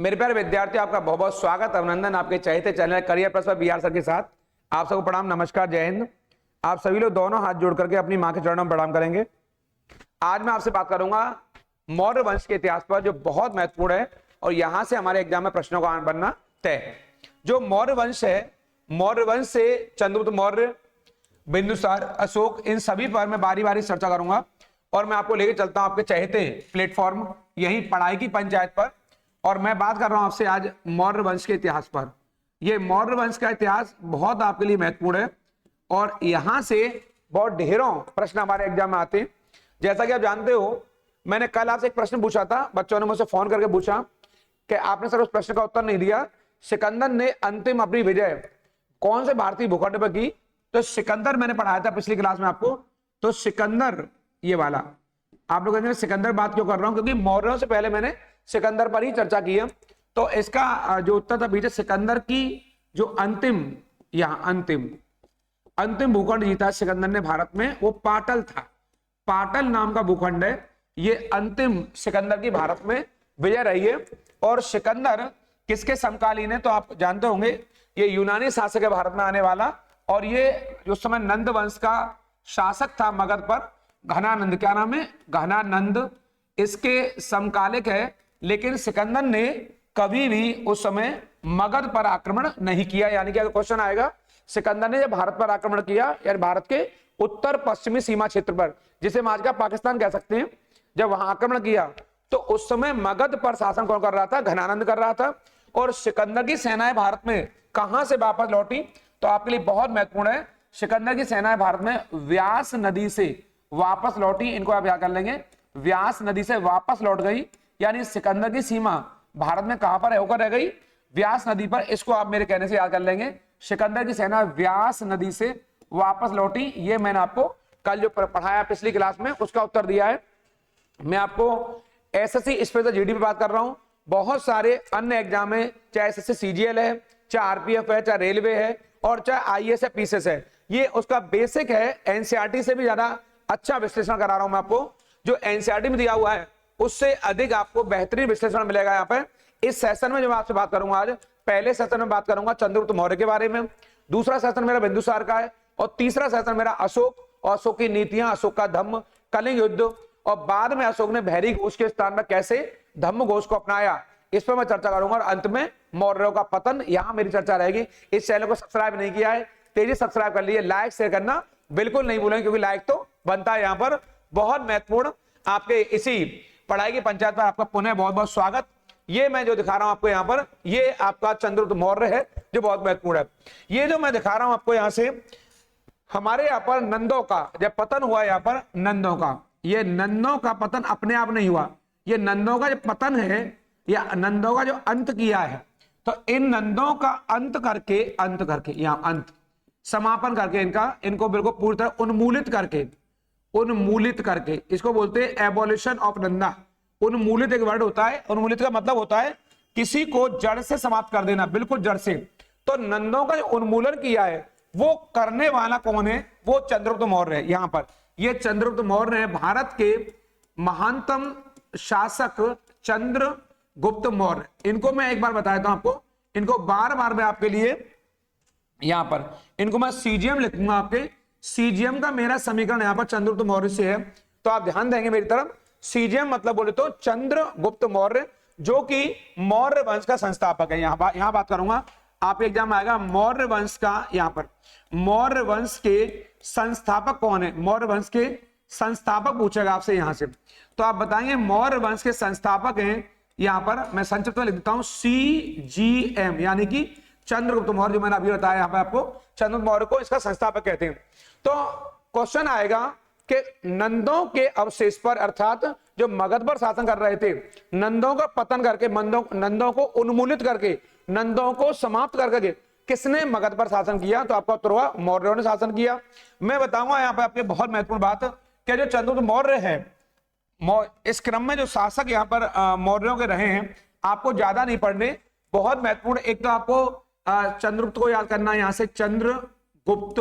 मेरे प्यारे विद्यार्थियों, आपका बहुत बहुत स्वागत, अभिनंदन आपके चहेते चैनल करियर प्लस पर बीआर सर के साथ। आप सबको प्रणाम, नमस्कार, जय हिंद। आप सभी लोग दोनों हाथ जोड़ करके अपनी मां के चरणों में प्रणाम करेंगे। आज मैं आपसे बात करूंगा मौर्य वंश के इतिहास पर, जो बहुत महत्वपूर्ण है और यहां से हमारे एग्जाम में प्रश्नों का बनना तय है। जो मौर्य वंश है, मौर्य वंश से चंद्रगुप्त मौर्य, बिंदुसार, अशोक, इन सभी पर मैं बारी बारी चर्चा करूंगा और मैं आपको लेके चलता हूं आपके चहेते प्लेटफॉर्म, यही पढ़ाई की पंचायत पर। और मैं बात कर रहा हूं आपसे आज मौर्य वंश के इतिहास पर। यह मौर्य वंश का इतिहास बहुत आपके लिए महत्वपूर्ण है और यहां से बहुत ढेरों प्रश्न हमारे एग्जाम में आते हैं। जैसा कि आप जानते हो, मैंने कल आपसे एक प्रश्न पूछा था, बच्चों ने मुझसे फोन करके पूछा कि आपने सर उस प्रश्न का उत्तर नहीं दिया। सिकंदर ने अंतिम अपनी विजय कौन से भारतीय भूखंड पर की? तो सिकंदर मैंने पढ़ाया था पिछली क्लास में आपको। तो सिकंदर ये वाला, आप लोग कहेंगे सिकंदर बात क्यों कर रहा हूं, क्योंकि मौर्यों से पहले मैंने सिकंदर पर ही चर्चा की है। तो इसका जो उत्तर था बीजे, सिकंदर की जो अंतिम, यहां अंतिम भूखंड जीता सिकंदर ने भारत में, वो पाटल था। पाटल नाम का भूखंड है, ये अंतिम सिकंदर की भारत में विजय रही है। और सिकंदर किसके समकालीन है? तो आप जानते होंगे, ये यूनानी शासक है भारत में आने वाला, और ये जो समय नंद वंश का शासक था मगध पर, घनानंद, क्या नाम है? घनानंद, इसके समकालिक है। लेकिन सिकंदर ने कभी भी उस समय मगध पर आक्रमण नहीं किया। यानी कि अगर क्वेश्चन आएगा, सिकंदर ने जब भारत पर आक्रमण किया, यानी भारत के उत्तर पश्चिमी सीमा क्षेत्र पर, जिसे हम आज का पाकिस्तान कह सकते हैं, जब वहां आक्रमण किया तो उस समय मगध पर शासन कौन कर रहा था? घनानंद कर रहा था। और सिकंदर की सेनाएं भारत में कहां से वापस लौटी? तो आपके लिए बहुत महत्वपूर्ण है, सिकंदर की सेनाएं भारत में व्यास नदी से वापस लौटी। इनको आप याद कर लेंगे, व्यास नदी से वापस लौट गई। यानी सिकंदर की सीमा भारत में कहां पर होकर रह गई? व्यास नदी पर। इसको आप मेरे कहने से याद कर लेंगे, सिकंदर की सेना व्यास नदी से वापस लौटी। ये मैंने आपको कल जो पढ़ाया पिछली क्लास में, उसका उत्तर दिया है। मैं आपको एसएससी स्पेशल जीडी पे बात कर रहा हूं। बहुत सारे अन्य एग्जाम है, चाहे एसएससी सीजीएल है, चाहे आरपीएफ है, चाहे रेलवे है, और चाहे आईएएस है, पीसीएस है, ये उसका बेसिक है। एनसीईआरटी से भी ज्यादा अच्छा विश्लेषण करा रहा हूं मैं आपको। जो एनसीईआरटी में दिया हुआ है उससे अधिक आपको बेहतरीन विश्लेषण मिलेगा यहाँ पे। इस सेशन में जो मैं आपसे बात करूंगा आज, पहले सेशन में बात करूंगा चंद्रगुप्त मौर्य के बारे में, दूसरा सेशन मेरा बिंदुसार का है, और तीसरा सेशन मेरा अशोक और अशोक की नीतियां, अशोक का धम्म, कलिंग युद्ध, और बाद में अशोक ने भैरी घोष के स्थान पर कैसे धम्म घोष को अपनाया, इस पर मैं चर्चा करूंगा। और अंत में मौर्यों का पतन, यहां मेरी चर्चा रहेगी। इस चैनल को सब्सक्राइब नहीं किया है, तेजी सब्सक्राइब कर लीजिए, लाइक शेयर करना बिल्कुल नहीं भूलेंगे, क्योंकि लाइक तो बनता है यहाँ पर। बहुत महत्वपूर्ण आपके इसी पढ़ाई की पंचायत पर आपका पुनः बहुत बहुत स्वागत। ये मैं जो दिखा रहा हूं आपको यहाँ पर, ये आपका चंद्रगुप्त मौर्य है, जो बहुत महत्वपूर्ण है। ये जो मैं दिखा रहा हूं आपको यहाँ से, हमारे यहाँ पर नंदों का जब पतन हुआ, यहाँ पर नंदों का, ये नंदों का पतन अपने आप नहीं हुआ। ये नंदों का जो पतन है, या नंदों का जो अंत किया है, तो इन नंदों का अंत करके यहाँ अंत समापन करके, इनको बिल्कुल पूरी तरह उन्मूलित करके इसको बोलते हैं एबोलिशन ऑफ नंदा। उन्मूलित एक वर्ड होता है, उन्मूलित का मतलब होता है किसी को जड़ से समाप्त कर देना, बिल्कुल जड़ से। तो नंदों का जो उन्मूलन किया है, वो करने वाला कौन है? वो चंद्रगुप्त मौर्य है। यहां पर ये चंद्रगुप्त मौर्य है, भारत के महानतम शासक चंद्रगुप्त मौर्य। इनको मैं एक बार बता देता हूं आपको, इनको बार बार मैं आपके लिए यहां पर इनको मैं सीजीएम लिखूंगा। आपके सीजीएम का मेरा समीकरण यहां पर चंद्रगुप्त मौर्य से है, तो आप ध्यान देंगे मेरी तरफ। सीजीएम मतलब बोले तो चंद्रगुप्त मौर्य, जो कि मौर्य वंश का संस्थापक है। यहां बात करूंगा, आप एग्जाम आएगा मौर्य वंश का, यहां पर मौर्य वंश के संस्थापक कौन है? मौर्य वंश के संस्थापक पूछेगा आपसे यहां से, तो आप बताएंगे मौर्य वंश के संस्थापक हैं। यहां पर मैं संक्षिप्त में लिख देता हूं सीजीएम, यानी कि चंद्रगुप्त मौर्य, जो मैंने अभी बताया यहाँ पे आपको, चंद्रगुप्त मौर्य को इसका संस्थापक कहते हैं। तो क्वेश्चन आएगा कि नंदों के अवशेष पर, अर्थात जो मगध पर शासन कर रहे थे, नंदों का पतन करके, नंदों को उन्मूलित करके, नंदों को समाप्त करके किसने मगध पर शासन किया? तो आपका उत्तर हुआ मौर्यों ने शासन किया। मैं बताऊंगा यहाँ पे आपके बहुत महत्वपूर्ण बात, कि जो चंद्रगुप्त मौर्य है, इस क्रम में जो शासक यहाँ पर मौर्यों के रहे हैं, आपको ज्यादा नहीं पढ़ने, बहुत महत्वपूर्ण। एक तो आपको चंद्रगुप्त को याद करना है, यहां से चंद्रगुप्त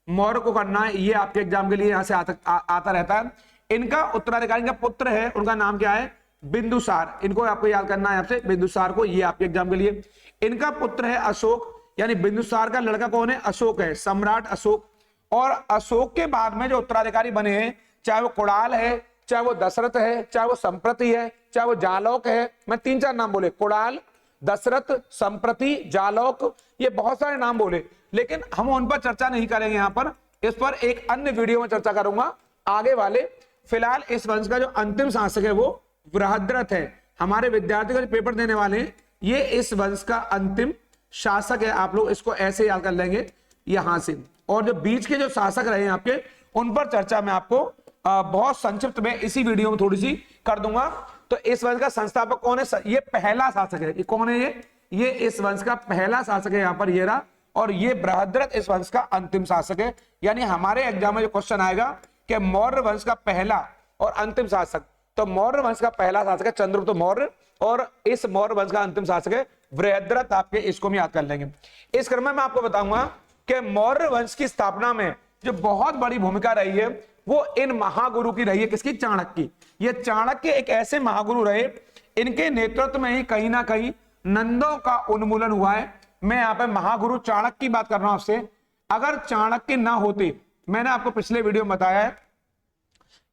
मौर्य को करना है, ये आपके एग्जाम के लिए यहां से आता रहता है। इनका उत्तराधिकारी, इनका पुत्र है, उनका नाम क्या है? बिंदुसार, इनको आपको याद करना है आपसे, बिंदुसार को, ये आपके एग्जाम के लिए। इनका पुत्र है अशोक, यानी बिंदुसार का लड़का कौन है? अशोक है, सम्राट अशोक। और अशोक के बाद में जो उत्तराधिकारी बने हैं, चाहे वो कुणाल है, चाहे वो दशरथ है, चाहे वो संप्रति है, चाहे वो जालौक है, मैं 3-4 नाम बोले, कुणाल, दशरथ, संप्रति, जालौक, ये बहुत सारे नाम बोले, लेकिन हम उन पर चर्चा नहीं करेंगे यहाँ पर। इस पर एक अन्य वीडियो में चर्चा करूंगा आगे वाले। फिलहाल इस वंश का जो अंतिम शासक है वो बृहद्रथ है। हमारे विद्यार्थी का जो पेपर देने वाले हैं, ये इस वंश का अंतिम शासक है। आप लोग इसको ऐसे याद कर लेंगे यहां से। और जो बीच के जो शासक रहे हैं आपके, उन पर चर्चा मैं आपको बहुत संक्षिप्त में इसी वीडियो में थोड़ी सी कर दूंगा। तो इस वंश का संस्थापक कौन है? ये पहला शासक है। ये कौन है? ये इस वंश का पहला शासक है, यहाँ पर ये रहा। और ये बृहद्रथ इस वंश का अंतिम शासक है। यानी हमारे एग्जाम में जो क्वेश्चन आएगा कि मौर्य वंश का पहला और अंतिम शासक, तो मौर्य वंश का पहला शासक है चंद्रगुप्त मौर्य, और इस मौर्य वंश का अंतिम शासक है बृहद्रथ। आपके इसको भी याद कर लेंगे। इस क्रम में मैं आपको बताऊंगा कि मौर्य वंश की स्थापना में जो बहुत बड़ी भूमिका रही है वो इन महागुरु की रही है। किसकी? चाणक्य की। ये चाणक्य एक ऐसे महागुरु रहे, इनके नेतृत्व में ही कहीं ना कहीं नंदों का उन्मूलन हुआ है। मैं यहाँ पे महागुरु चाणक्य की बात कर रहा हूं आपसे। अगर चाणक्य ना होते, मैंने आपको पिछले वीडियो में बताया है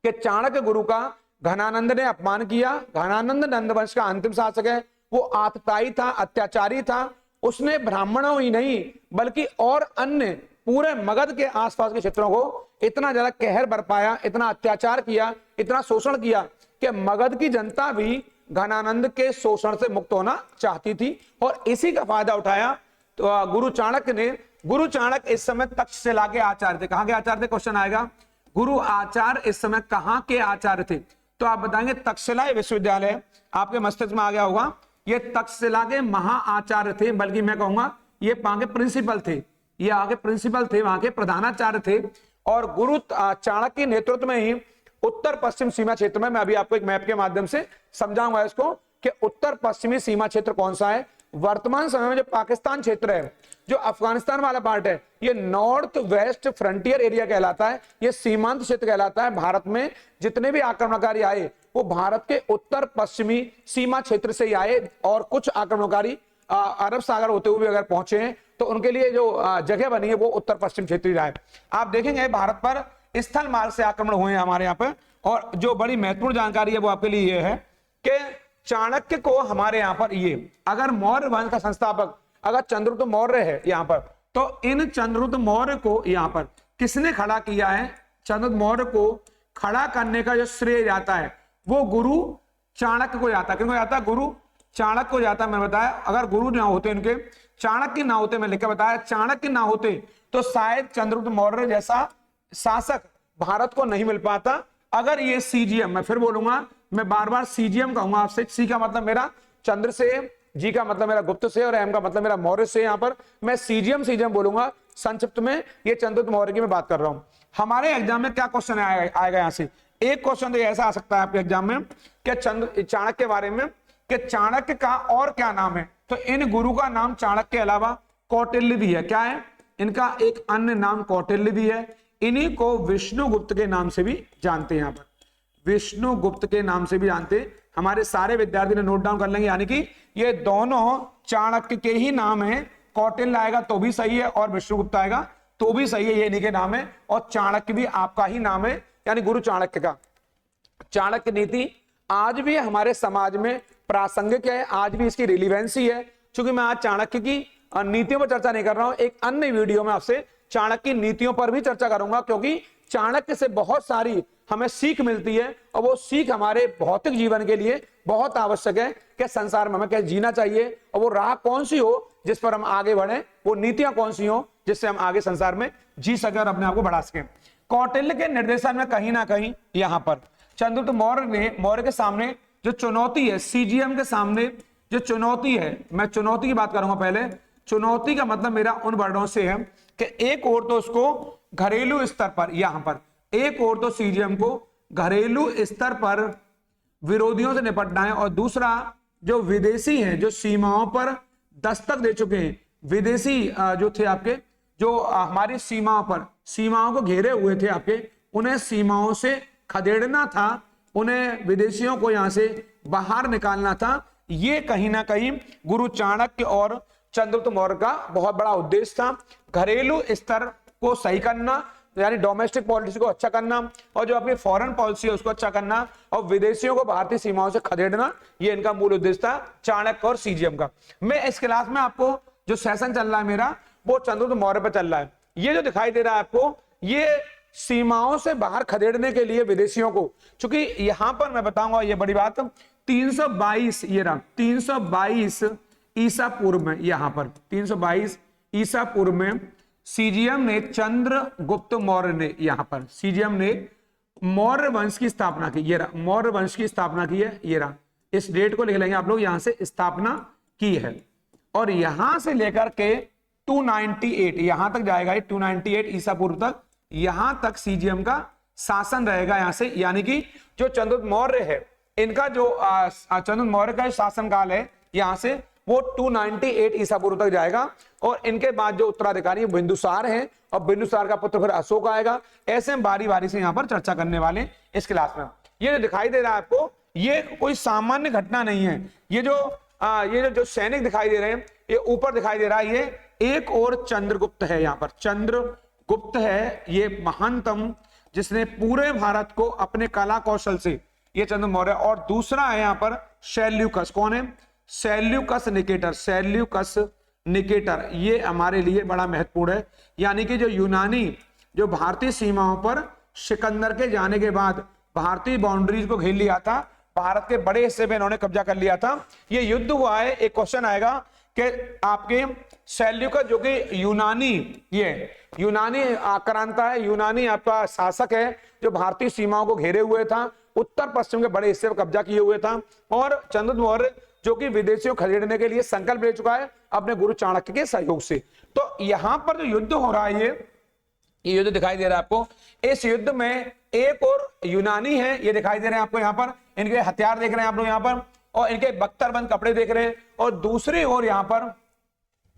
कि चाणक्य गुरु का घनानंद ने अपमान किया। घनानंद नंदवंश का अंतिम शासक है। वो आतताई था, अत्याचारी था। उसने ब्राह्मणों ही नहीं बल्कि और अन्य पूरे मगध के आसपास के क्षेत्रों को इतना ज्यादा कहर बरपाया, इतना अत्याचार किया, इतना शोषण किया कि मगध की जनता भी घनानंद के शोषण से मुक्त होना चाहती थी। और इसी का फायदा उठाया तो गुरु चाणक्य ने। गुरु चाणक्य इस समय तक्षशिला के आचार्य थे। कहां के आचार्य थे? क्वेश्चन आएगा। गुरु आचार्य इस समय कहां के आचार्य थे? तो आप बताएंगे तक्षशिला विश्वविद्यालय। आपके मस्तिष्क में आ गया होगा, ये तक्षशिला के महाआचार्य थे, बल्कि मैं कहूंगा ये वहां के प्रिंसिपल थे। ये आगे प्रिंसिपल थे, वहां के प्रधानाचार्य थे। और गुरु चाणक्य के नेतृत्व में ही उत्तर पश्चिम सीमा क्षेत्र में, मैं अभी आपको एक मैप के माध्यम से समझाऊंगा इसको कि उत्तर पश्चिमी सीमा क्षेत्र कौन सा है। वर्तमान समय में जो पाकिस्तान क्षेत्र है, जो अफगानिस्तान वाला पार्ट है, ये नॉर्थ वेस्ट फ्रंटियर एरिया कहलाता है। ये सीमांत क्षेत्र कहलाता है। भारत में जितने भी आक्रमणकारी आए वो भारत के उत्तर पश्चिमी सीमा क्षेत्र से ही आए। और कुछ आक्रमणकारी अरब सागर होते हुए अगर पहुंचे हैं तो उनके लिए जो जगह बनी है वो उत्तर पश्चिम क्षेत्र ही रहा है। आप देखेंगे भारत पर स्थल मार्ग से आक्रमण हुए हैं हमारे यहाँ पर। और जो बड़ी महत्वपूर्ण जानकारी है वो आपके लिए ये है कि चाणक्य को हमारे यहाँ पर, ये अगर मौर्य वंश का संस्थापक अगर चंद्रगुप्त मौर्य है यहाँ पर, तो इन चंद्रगुप्त मौर्य को यहाँ पर किसने खड़ा किया है? चंद्रगुप्त मौर्य को खड़ा करने का जो श्रेय जाता है वो गुरु चाणक्य को जाता है। किनको जाता है? गुरु चाणक्य को जाता है। मैंने बताया अगर गुरु ना होते, इनके चाणक्य ना होते, मैं लिखकर बताया चाणक्य ना होते तो शायद चंद्रगुप्त मौर्य जैसा शासक भारत को नहीं मिल पाता। अगर ये सीजीएम, मैं फिर बोलूंगा, मैं बार बार सीजीएम कहूंगा आपसे। सी का मतलब मेरा चंद्र से, जी का मतलब मेरा गुप्त से, और एम का मतलब मेरा मौर्य से। यहाँ पर मैं सीजीएम बोलूंगा संक्षिप्त में। ये चंद्रगुप्त मौर्य की मैं बात कर रहा हूं। हमारे एग्जाम में क्या क्वेश्चन आएगा यहाँ से? एक क्वेश्चन तो ऐसा आ सकता है आपके एग्जाम में कि चाणक्य के बारे में, कि चाणक्य का और क्या नाम है? तो इन गुरु का नाम चाणक्य के अलावा कौटिल्य भी है। क्या है? इनका एक अन्य नाम कौटिल्य भी है। इन्हीं को विष्णुगुप्त के नाम से भी जानते हैं। यहाँ पर विष्णुगुप्त के नाम से भी जानते हैं। हमारे सारे विद्यार्थी ने नोट डाउन कर लेंगे, यानी कि ये दोनों चाणक्य के ही नाम है। कौटिल्य आएगा तो भी सही है और विष्णुगुप्त आएगा तो भी सही है, ये इन्हीं के नाम है। और चाणक्य भी आपका ही नाम है, यानी गुरु चाणक्य का। चाणक्य नीति आज भी हमारे समाज में प्रासंगिक है, आज भी इसकी रिलीवेंसी है। क्योंकि मैं आज चाणक्य की नीतियों पर चर्चा नहीं कर रहा हूं, एक अन्य वीडियो में आपसे चाणक्य की नीतियों पर भी चर्चा करूंगा, क्योंकि चाणक्य से बहुत सारी हमें सीख मिलती है। और वो सीख हमारे भौतिक जीवन के लिए बहुत आवश्यक है कि संसार में हमें कैसे जीना चाहिए, और वो राह कौन सी हो जिस पर हम आगे बढ़े, वो नीतियां कौन सी हो जिससे हम आगे संसार में जी सके और अपने आप को बढ़ा सके। कौटिल्य के निर्देशन में कहीं ना कहीं यहाँ पर चंद्रगुप्त मौर्य के सामने जो चुनौती है, सीजीएम के सामने जो चुनौती है, मैं चुनौती की बात करूंगा पहले। चुनौती का मतलब मेरा उन वर्डों से है कि एक ओर तो उसको घरेलू स्तर पर, यहां पर एक ओर तो सीजीएम को घरेलू स्तर पर विरोधियों से निपटना है, और दूसरा जो विदेशी हैं, जो सीमाओं पर दस्तक दे चुके हैं, विदेशी जो थे आपके, जो हमारी सीमाओं पर सीमाओं को घेरे हुए थे आपके, उन्हें सीमाओं से खदेड़ना था। उन्हें विदेशियों को यहां से बाहर निकालना था। ये कहीं ना कहीं गुरु चाणक्य और चंद्रगुप्त मौर्य का बहुत बड़ा उद्देश्य था। घरेलू स्तर को सही करना, यानी डोमेस्टिक पॉलिसी को अच्छा करना, और जो अपनी फॉरेन पॉलिसी है उसको अच्छा करना, और विदेशियों को भारतीय सीमाओं से खदेड़ना, ये इनका मूल उद्देश्य था चाणक्य और सीजीएम का। मैं इस क्लास में आपको जो सेशन चल रहा है मेरा, वो चंद्रगुप्त मौर्य पर चल रहा है। ये जो दिखाई दे रहा है आपको, ये सीमाओं से बाहर खदेड़ने के लिए विदेशियों को, चूंकि यहां पर मैं बताऊंगा ये बड़ी बात, 322 ये रहा 322 ईसा पूर्व में, यहां पर 322 ईसा पूर्व में सीजीएम ने, चंद्रगुप्त मौर्य ने, यहां पर सीजीएम ने मौर्य वंश की स्थापना की। ये रहा मौर्य वंश की स्थापना की है, ये रहा, इस डेट को लिख लेंगे आप लोग, यहां से स्थापना की है। और यहां से लेकर के 298 यहां तक जाएगा, 298 ईसा पूर्व तक, यहां तक सीजीएम का शासन रहेगा यहां से। यानी कि जो चंद्रगुप्त मौर्य है, इनका जो चंद्रगुप्त मौर्य का शासन काल है यहां से, वो 298 ईसा पूर्व तक जाएगा। और इनके बाद जो उत्तराधिकारी बिंदुसार हैं, और बिंदुसार का पुत्र फिर अशोक आएगा। ऐसे हम बारी बारी से यहां पर चर्चा करने वाले इस क्लास में। ये जो दिखाई दे रहा है आपको, ये कोई सामान्य घटना नहीं है। ये जो सैनिक दिखाई दे रहे हैं, ये ऊपर दिखाई दे रहा है, ये एक और चंद्रगुप्त है, यहां पर चंद्रगुप्त है, ये महानतम, जिसने पूरे भारत को अपने कला कौशल से, ये चंद्रगुप्त मौर्य। और दूसरा है यहां पर सेल्यूकस। कौन है? Seleucus Nicator. सेल्यूकस निकेटर ये हमारे लिए बड़ा महत्वपूर्ण है। यानी कि जो यूनानी, जो भारतीय सीमाओं पर सिकंदर के जाने के बाद भारतीय बाउंड्रीज को घेर लिया था, भारत के बड़े हिस्से में इन्होंने कब्जा कर लिया था। ये युद्ध हुआ है। एक क्वेश्चन आएगा कि आपके सेल्यूकस, जो कि यूनानी आक्रांता है, यूनानी आपका शासक है, जो भारतीय सीमाओं को घेरे हुए था, उत्तर पश्चिम के बड़े हिस्से पर कब्जा किए हुए था, और चंद्रगुप्त मौर्य जो कि विदेशियों खदेड़ने के लिए संकल्प ले चुका है अपने गुरु चाणक्य के सहयोग से। तो यहां पर जो युद्ध हो रहा है, ये युद्ध दिखाई दे रहा है आपको। इस युद्ध में एक और यूनानी है, ये दिखाई दे रहे हैं आपको, यहां पर इनके हथियार देख रहे हैं आप लोग यहां पर, और इनके बख्तरबंद कपड़े देख रहे हैं। और दूसरी ओर यहां पर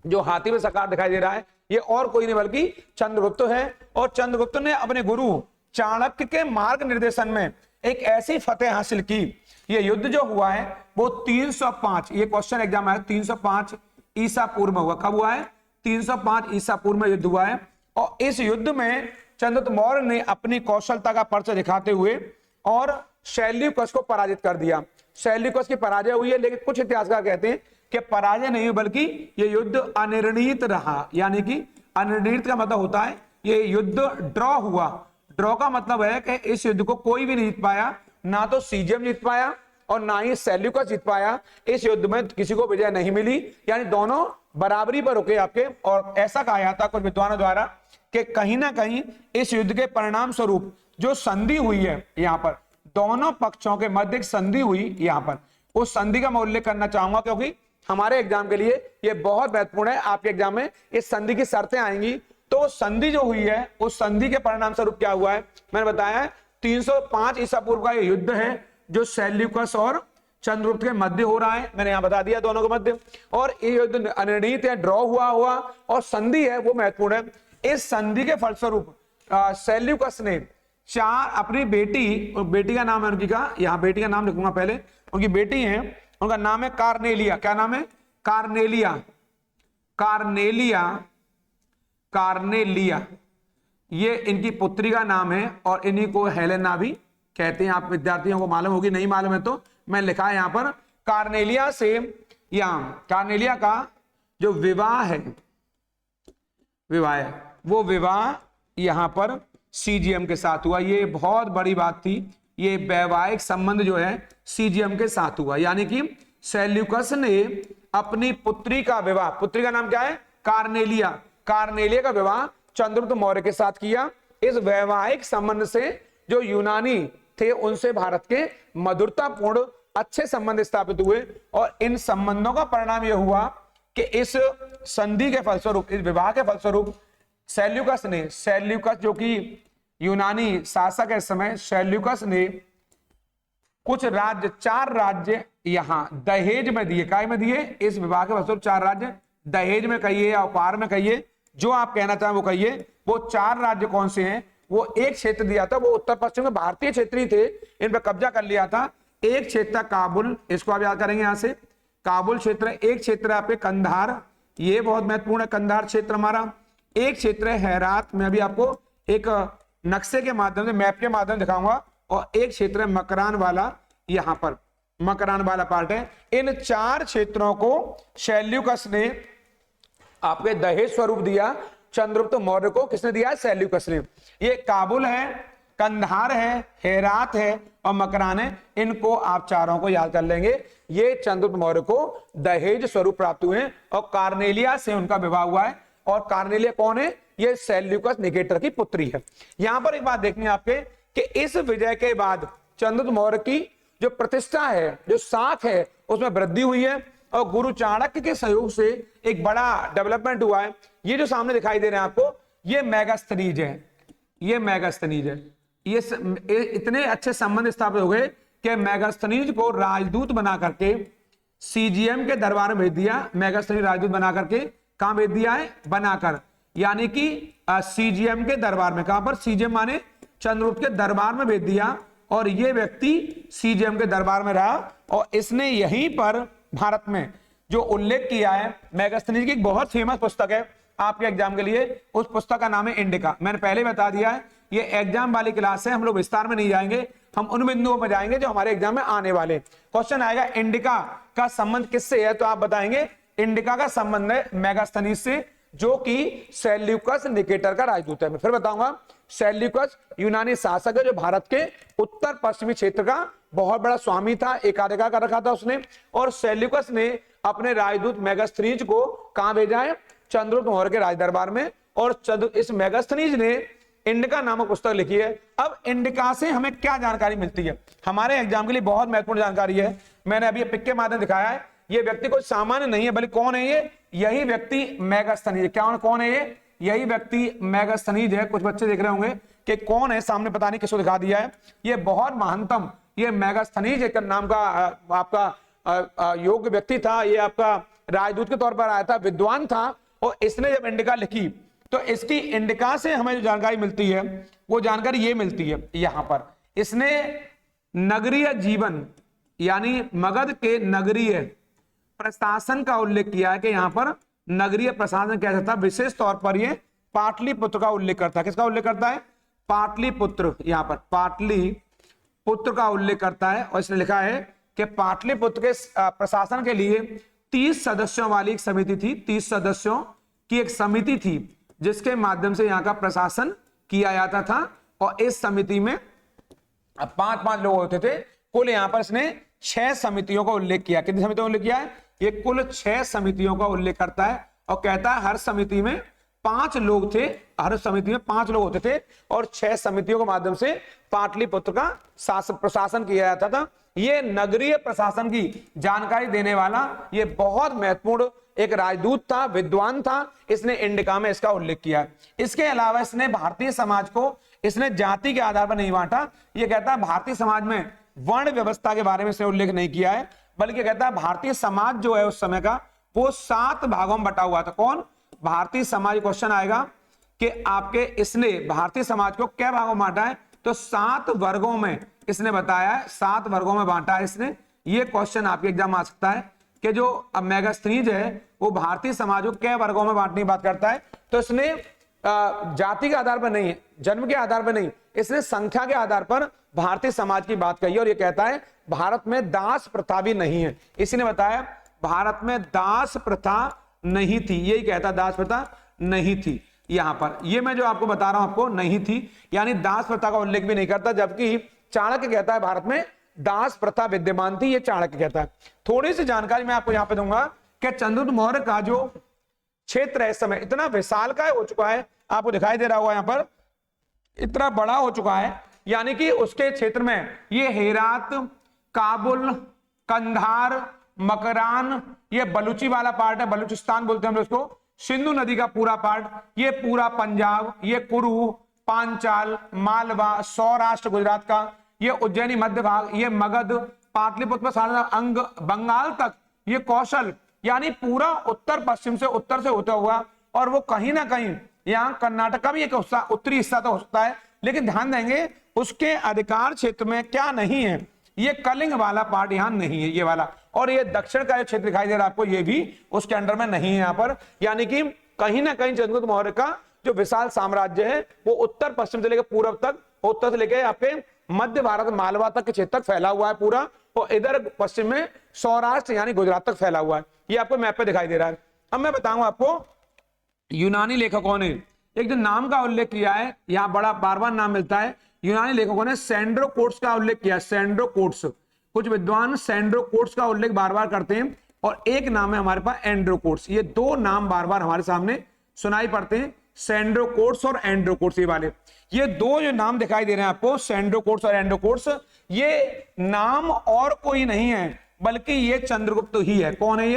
जो हाथी में सकार दिखाई दे रहा है, ये और कोई नहीं बल्कि चंद्रगुप्त है। और चंद्रगुप्त ने अपने गुरु चाणक्य के मार्ग निर्देशन में एक ऐसी फतेह हासिल की। ये युद्ध जो हुआ है वो 305, ये क्वेश्चन एग्जाम आया, 305 ईसा पूर्व में हुआ। कब हुआ है? 305 ईसा पूर्व में युद्ध हुआ है। और इस युद्ध में चंद्रगुप्त मौर्य ने अपनी कौशलता का परिचय दिखाते हुए और सेल्यूकस को पराजित कर दिया। सेल्यूकस की पराजय हुई है, लेकिन कुछ इतिहासकार कहते हैं कि पराजय नहीं हुई, बल्कि ये युद्ध अनिर्णीत रहा। यानी कि अनिर्णीत का मतलब होता है ये युद्ध ड्रॉ हुआ। ड्रॉ का मतलब है कि इस युद्ध को कोई भी नहीं जीत पाया, ना तो सीजीएम जीत पाया और ना ही सेल्यूकस जीत पाया। इस युद्ध में किसी को विजय नहीं मिली, यानी दोनों बराबरी पर रुके आपके। और ऐसा कहा जाता है कुछ विद्वानों द्वारा कि कहीं ना कहीं इस युद्ध के परिणाम स्वरूप जो संधि हुई है, यहां पर दोनों पक्षों के मध्य एक संधि हुई, यहां पर उस संधि का मैं उल्लेख करना चाहूंगा, क्योंकि हमारे एग्जाम के लिए ये बहुत महत्वपूर्ण है। आपके एग्जाम में इस संधि की शर्तें आएंगी। तो संधि जो हुई है, उस संधि के परिणाम स्वरूप क्या हुआ है, मैंने बताया है 305 ईसा पूर्व का ये युद्ध है, जो सेल्यूकस और चंद्रगुप्त के मध्य हो रहा है। मैंने यहां बता दिया दोनों के मध्य। और ये युद्ध अनिर्णीत है, ड्रॉ हुआ और संधि है वो महत्वपूर्ण है। इस संधि के फलस्वरूप सेल्यूकस ने अपनी बेटी का नाम है उनकी का, यहाँ बेटी का नाम लिखूंगा पहले, उनकी बेटी है, उनका नाम है कार्नेलिया। क्या नाम है? कार्नेलिया ये इनकी पुत्री का नाम है, और इन्हीं को हेलेना भी कहते हैं। आप विद्यार्थियों को मालूम होगी, नहीं मालूम है तो मैं लिखा है यहां पर। कार्नेलिया से, कार्नेलिया का जो विवाह है, वो विवाह यहां पर सीजीएम के साथ हुआ। ये बहुत बड़ी बात थी। ये वैवाहिक संबंध जो है सीजीएम के साथ हुआ। यानी कि सेल्यूकस ने अपनी पुत्री का विवाह, पुत्री का नाम क्या है? कार्नेलिया का विवाह चंद्रगुप्त मौर्य के साथ किया। इस वैवाहिक संबंध से जो यूनानी थे उनसे भारत के मधुरतापूर्ण अच्छे संबंध स्थापित हुए। और इन संबंधों का परिणाम यह हुआ कि इस संधि के फलस्वरूप, इस विवाह के फलस्वरूप सेल्यूकस जो कि यूनानी शासक है इस समय, सेल्यूकस ने कुछ राज्य, 4 राज्य यहां दहेज में दिए। काय में दिए? इस विवाह के फलस्वरूप 4 राज्य दहेज में कहिए या उपहार में कहिए, जो आप कहना चाहें वो कहिए। वो 4 राज्य कौन से हैं? वो एक क्षेत्र दिया था, वो उत्तर पश्चिम में भारतीय क्षेत्र ही थे, इन पर कब्जा कर लिया था। एक क्षेत्र काबुल, इसको आप याद करेंगे यहां से, काबुल क्षेत्र। एक क्षेत्र है आपके कंधार, ये बहुत महत्वपूर्ण है, कंधार क्षेत्र हमारा। एक क्षेत्र है हेरात, मैं अभी आपको एक नक्शे के माध्यम से, मैप के माध्यम से दिखाऊंगा। और एक क्षेत्र है मकरान वाला, यहां पर मकरान वाला पार्ट है। इन 4 क्षेत्रों को सेल्यूकस ने आपके दहेज स्वरूप दिया चंद्रगुप्त मौर्य को। किसने दिया? सेल्यूकस ने। ये काबुल है, कंधार है, हेरात है और मकरान है। इनको आप चारों को याद कर लेंगे। ये चंद्रगुप्त मौर्य को दहेज स्वरूप प्राप्त हुए और कार्नेलिया से उनका विवाह हुआ है। और कार्नेलिया कौन है? ये सेल्यूकस निकेटर की पुत्री है। यहां पर एक बात देखनी है आपके कि इस विजय के बाद चंद्रगुप्त मौर्य की जो प्रतिष्ठा है, जो साख है, उसमें वृद्धि हुई है और गुरु चाणक्य के सहयोग से एक बड़ा डेवलपमेंट हुआ है। ये जो सामने दिखाई दे रहे हैं आपको, ये मेगास्थनीज है, ये मेगास्थनीज है। ये इतने अच्छे संबंध स्थापित हो गए कि मेगास्थनीज को राजदूत बना करके सीजीएम के दरबार में भेज दिया। मेगास्थनीज राजदूत बना करके कहां भेज दिया है? बनाकर, यानी कि सीजीएम के दरबार में। कहां पर? सीजीएम माने चंद्रगुप्त के दरबार में भेज दिया। और ये व्यक्ति सीजीएम के दरबार में रहा और इसने यहीं पर भारत में जो उल्लेख किया है, मेगास्थनीज की एक बहुत फेमस पुस्तक है आपके एग्जाम के लिए, उस पुस्तक का नाम है इंडिका। मैंने पहले बता दिया है, ये एग्जाम वाली क्लास है, हम लोग विस्तार में नहीं जाएंगे, हम उन बिंदुओं पर जाएंगे जो हमारे एग्जाम में आने वाले। क्वेश्चन आएगा इंडिका का संबंध किससे है, तो आप बताएंगे इंडिका का संबंध है मेगास्थनीज से, जो कि सेल्यूकस निकेटर का राजदूत है। मैं फिर बताऊंगा, सेल्यूकस यूनानी शासक है जो भारत के उत्तर पश्चिमी क्षेत्र का बहुत बड़ा स्वामी था, एकाधिकार कर रखा था उसने। और सेल्यूकस ने अपने राजदूत मेगास्थनीज को कहां भेजा है? चंद्रगुप्त मौर्य के राज दरबार में। और इस मेगास्थनीज ने इंडिका नामक पुस्तक लिखी है। अब इंडिका से हमें क्या जानकारी मिलती है? हमारे एग्जाम के लिए बहुत महत्वपूर्ण जानकारी है। मैंने अभी पिक के माध्यम दिखाया है। ये व्यक्ति कोई सामान्य नहीं है, बल्कि कौन है ये? यही व्यक्ति मेगास्थनीज। क्या कौन है ये? यही व्यक्ति मेगास्थनीज है। कुछ बच्चे देख रहे होंगे कि कौन है, सामने पता नहीं किसको दिखा दिया है। ये बहुत महानतम, ये मेगास्थनीज एक नाम का आपका योग्य व्यक्ति था। ये आपका राजदूत के तौर पर आया था, विद्वान था। और इसने जब इंडिका लिखी तो इसकी इंडिका से हमें जो जानकारी मिलती है वो जानकारी ये मिलती है। यहां पर इसने नगरीय जीवन यानी मगध के नगरीय प्रशासन का उल्लेख किया है कि यहां पर नगरीय प्रशासन कैसा था। विशेष तौर पर ये पाटलिपुत्र का उल्लेख करता है। किसका उल्लेख करता है? पाटलिपुत्र। यहां पर पाटलिपुत्र का उल्लेख करता है। और इसने लिखा है कि पाटलिपुत्र के प्रशासन के लिए 30 सदस्यों वाली एक समिति थी। 30 सदस्यों की एक समिति थी जिसके माध्यम से यहाँ का प्रशासन किया जाता था। और इस समिति में 5-5 लोग होते थे। कुल यहाँ पर इसने 6 समितियों का उल्लेख किया। कितनी समितियों का उल्लेख किया है? ये कुल 6 समितियों का उल्लेख करता है और कहता है हर समिति में 5 लोग थे, हर समिति में 5 लोग होते थे और 6 समितियों के माध्यम से पाटलिपुत्र का प्रशासन किया जाता था। ये नगरीय प्रशासन की जानकारी देने वाला ये बहुत महत्वपूर्ण एक राजदूत था, विद्वान था। इसने इंडिका में इसका उल्लेख किया। इसके अलावा इसने भारतीय समाज को इसने जाति के आधार पर नहीं बांटा। ये कहता है भारतीय समाज में वर्ण व्यवस्था के बारे में इसने उल्लेख नहीं किया है, बल्कि कहता है भारतीय समाज जो है उस समय का वो 7 भागों में बटा हुआ था। कौन? भारतीय समाज। क्वेश्चन आएगा कि आपके इसने भारतीय समाज को क्या भागों में बांटा है, तो 7 वर्गों में इसने बताया है, 7 वर्गों में बांटा है इसने। ये क्वेश्चन आपके एग्जाम आ सकता है कि जो मेगास्थनीज है वो भारतीय समाज को क्या वर्गों में बांटने की बात करता है। तो इसने जाति के आधार पर नहीं है, जन्म के आधार पर नहीं, इसने संख्या के आधार पर भारतीय समाज की बात कही। और ये कहता है भारत में दास प्रथा भी नहीं है। इसी ने बताया भारत में दास प्रथा नहीं थी, यही कहता दास प्रथा नहीं थी। यहां पर ये मैं जो आपको बता रहा हूं आपको नहीं थी, यानी दास प्रथा का उल्लेख भी नहीं करता। जबकि चाणक्य कहता है भारत में दास प्रथा विद्यमान थी, ये चाणक्य कहता है। थोड़ी सी जानकारी मैं आपको यहां पे दूंगा कि चंद्रगुप्त मौर्य का जो क्षेत्र है इस समय इतना विशालकाय हो चुका है, आपको दिखाई दे रहा होगा यहां पर इतना बड़ा हो चुका है। यानी कि उसके क्षेत्र में ये हेरात, काबुल, कंधार, मकरान, ये बलूची वाला पार्ट है, बलूचिस्तान बोलते हैं हम लोग उसको, सिंधु नदी का पूरा पार्ट, ये पूरा पंजाब, ये कुरु, पांचाल, मालवा, सौराष्ट्र गुजरात का, ये उज्जैनी मध्य भाग, ये मगध, पाटलिपुत्र अंग, बंगाल तक, ये कौशल, यानी पूरा उत्तर पश्चिम से उत्तर से होता हुआ। और वो कहीं ना कहीं यहाँ कर्नाटक का भी एक उत्तरी हिस्सा तो हो सकता है, लेकिन ध्यान देंगे उसके अधिकार क्षेत्र में क्या नहीं है, ये कलिंग वाला पार्ट यहाँ नहीं है, ये वाला। और ये दक्षिण का क्षेत्र दिखाई दे रहा है आपको, ये भी उसके अंडर में नहीं है यहाँ पर। यानी कि कहीं ना कहीं चंद्रगुप्त मौर्य का जो विशाल साम्राज्य है वो उत्तर पश्चिम से लेकर पूर्व तक, उत्तर से लेकर आपके मध्य भारत मालवा तक के क्षेत्र तक फैला हुआ है पूरा, और इधर पश्चिम में सौराष्ट्र यानी गुजरात तक फैला हुआ है। ये आपको मैप पे दिखाई दे रहा है। अब मैं बताऊंगा आपको यूनानी लेखकों ने एक जो नाम का उल्लेख किया है, यहाँ बड़ा बार बार नाम मिलता है। यूनानी लेखकों ने सेंड्रोकोट्स का उल्लेख किया, सेंड्रोकोट्स। कुछ विद्वान सेंड्रोकोट्स का उल्लेख बार बार करते हैं, और एक नाम है हमारे पास एंड्रोकोट्स। ये दो नाम बार बार हमारे सामने सुनाई पड़ते हैं, सेंड्रोकोट्स और एंड्रोकोट्स। ये वाले ये दो जो नाम दिखाई दे रहे हैं आपको, सेंड्रोकोट्स और एंड्रोकोट्स, ये नाम और कोई नहीं है बल्कि ये चंद्रगुप्त ही है। कौन है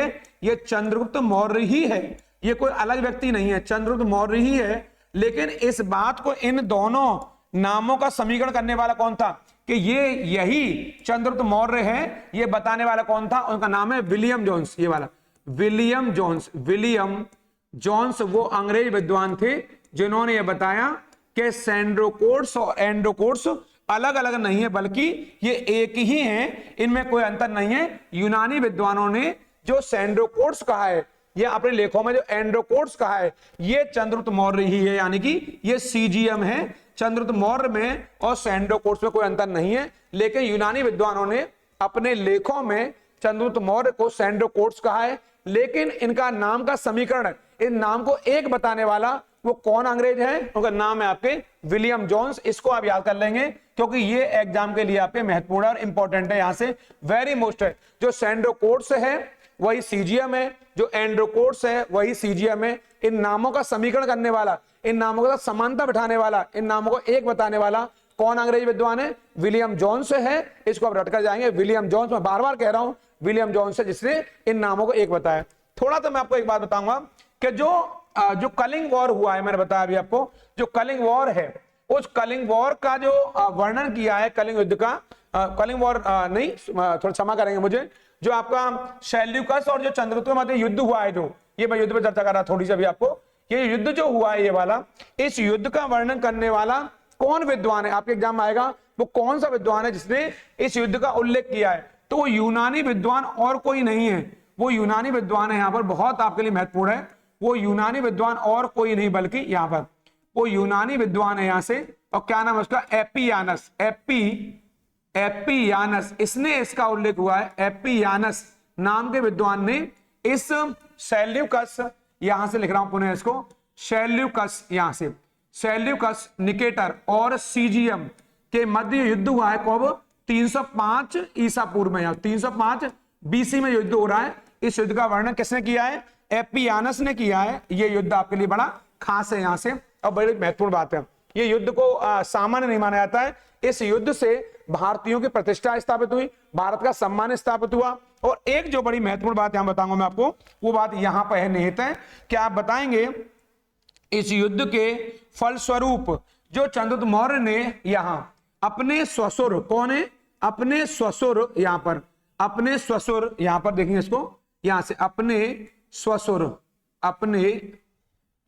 ये चंद्रगुप्त मौर्य ही है, ये कोई अलग व्यक्ति नहीं है, चंद्रगुप्त मौर्य ही है। लेकिन इस बात को, इन दोनों नामों का समीकरण करने वाला कौन था कि ये यही चंद्रगुप्त मौर्य है, ये बताने वाला कौन था? उनका नाम है विलियम जोन्स। ये वाला विलियम जोन्स, विलियम जोन्स वो अंग्रेज विद्वान थे जिन्होंने ये बताया कि सेंड्रोकोट्स और एंड्रोकोट्स अलग अलग नहीं है बल्कि ये एक ही हैं, इनमें कोई अंतर नहीं है। यूनानी विद्वानों ने जो सेंड्रोकोट्स कहा है, ये अपने लेखों में जो एंड्रोकोट्स कहा है, ये चंद्रगुप्त मौर्य ही है, यानी कि ये सीजीएम है। चंद्रगुप्त मौर्य में और सेंड्रोकोट्स में कोई अंतर नहीं है, लेकिन यूनानी विद्वानों ने अपने लेखों में चंद्रगुप्त मौर्य को सेंड्रोकोट्स कहा है। लेकिन इनका नाम का समीकरण, इन नाम को एक बताने वाला वो कौन अंग्रेज है? उनका नाम है आपके विलियम जोन्स। इसको आप याद कर लेंगे क्योंकि ये एग्जाम के लिए आपके महत्वपूर्ण और इंपॉर्टेंट है, यहां से वेरी मोस्ट है। जो सेंड्रोकोट्स है वही सीजीएम है, जो एंड्रोकोट्स है वही सीजीएम है। इन नामों का समीकरण करने वाला, इन नामों का समानता बिठाने वाला, इन नामों को एक बताने वाला कौन अंग्रेज विद्वान है? विलियम जोन्स है। इसको आप रटकर जाएंगे, विलियम जोन्स। मैं बार बार कह रहा हूं विलियम जोन्स है जिसने इन नामों को एक बताया। थोड़ा तो मैं आपको एक बात बताऊंगा कि जो कलिंग वॉर हुआ है, मैंने बताया अभी आपको, जो कलिंग वॉर है उस कलिंग वॉर का जो वर्णन किया है, कलिंग युद्ध का, कलिंग वॉर नहीं, थोड़ा क्षमा करेंगे मुझे, जो आपका शैल्यूकस और जो चंद्रगुप्त के मध्य युद्ध हुआ है, जो ये मैं युद्ध पर चर्चा कर रहा थोड़ी सी अभी आपको, ये युद्ध जो हुआ है ये वाला, इस युद्ध का वर्णन करने वाला कौन विद्वान है? आपके एग्जाम में आएगा वो कौन सा विद्वान है जिसने इस युद्ध का उल्लेख किया है? तो वो यूनानी विद्वान और कोई नहीं है, वो यूनानी विद्वान है, यहाँ पर बहुत आपके लिए महत्वपूर्ण है, वो यूनानी विद्वान और कोई नहीं बल्कि यहाँ पर वो यूनानी विद्वान है यहाँ से, और क्या नाम है उसका? एपियानस। एपियानस, इसने इसका उल्लेख हुआ है। एपियानस नाम के विद्वान ने इस सेल्यूकस, यहां से लिख रहा हूं पुनः इसको, सेल्यूकस, यहां से सेल्यूकस, निकेटर और सीजीएम के मध्य युद्ध हुआ है। कब? 305 ईसा पूर्व में, 305 बीसी में युद्ध हो रहा है। इस युद्ध का वर्णन किसने किया है? एपियानस ने किया है। ये युद्ध आपके लिए बड़ा खास है यहाँ से, और बड़ी महत्वपूर्ण बात है। ये युद्ध को सामान्य नहीं माना जाता है। इस युद्ध से भारतीयों की प्रतिष्ठा स्थापित हुई, भारत का सम्मान स्थापित हुआ। और एक जो बड़ी महत्वपूर्ण बात यहां बताऊंगा मैं आपको, वो बात यहां पर निहित है कि आप बताएंगे इस युद्ध के फलस्वरूप जो चंद्रगुप्त मौर्य ने यहां अपने स्वसुर, कौन है? अपने स्वसुर, यहां पर अपने स्वसुर, यहां पर देखेंगे इसको, यहां से अपने स्वसुर, अपने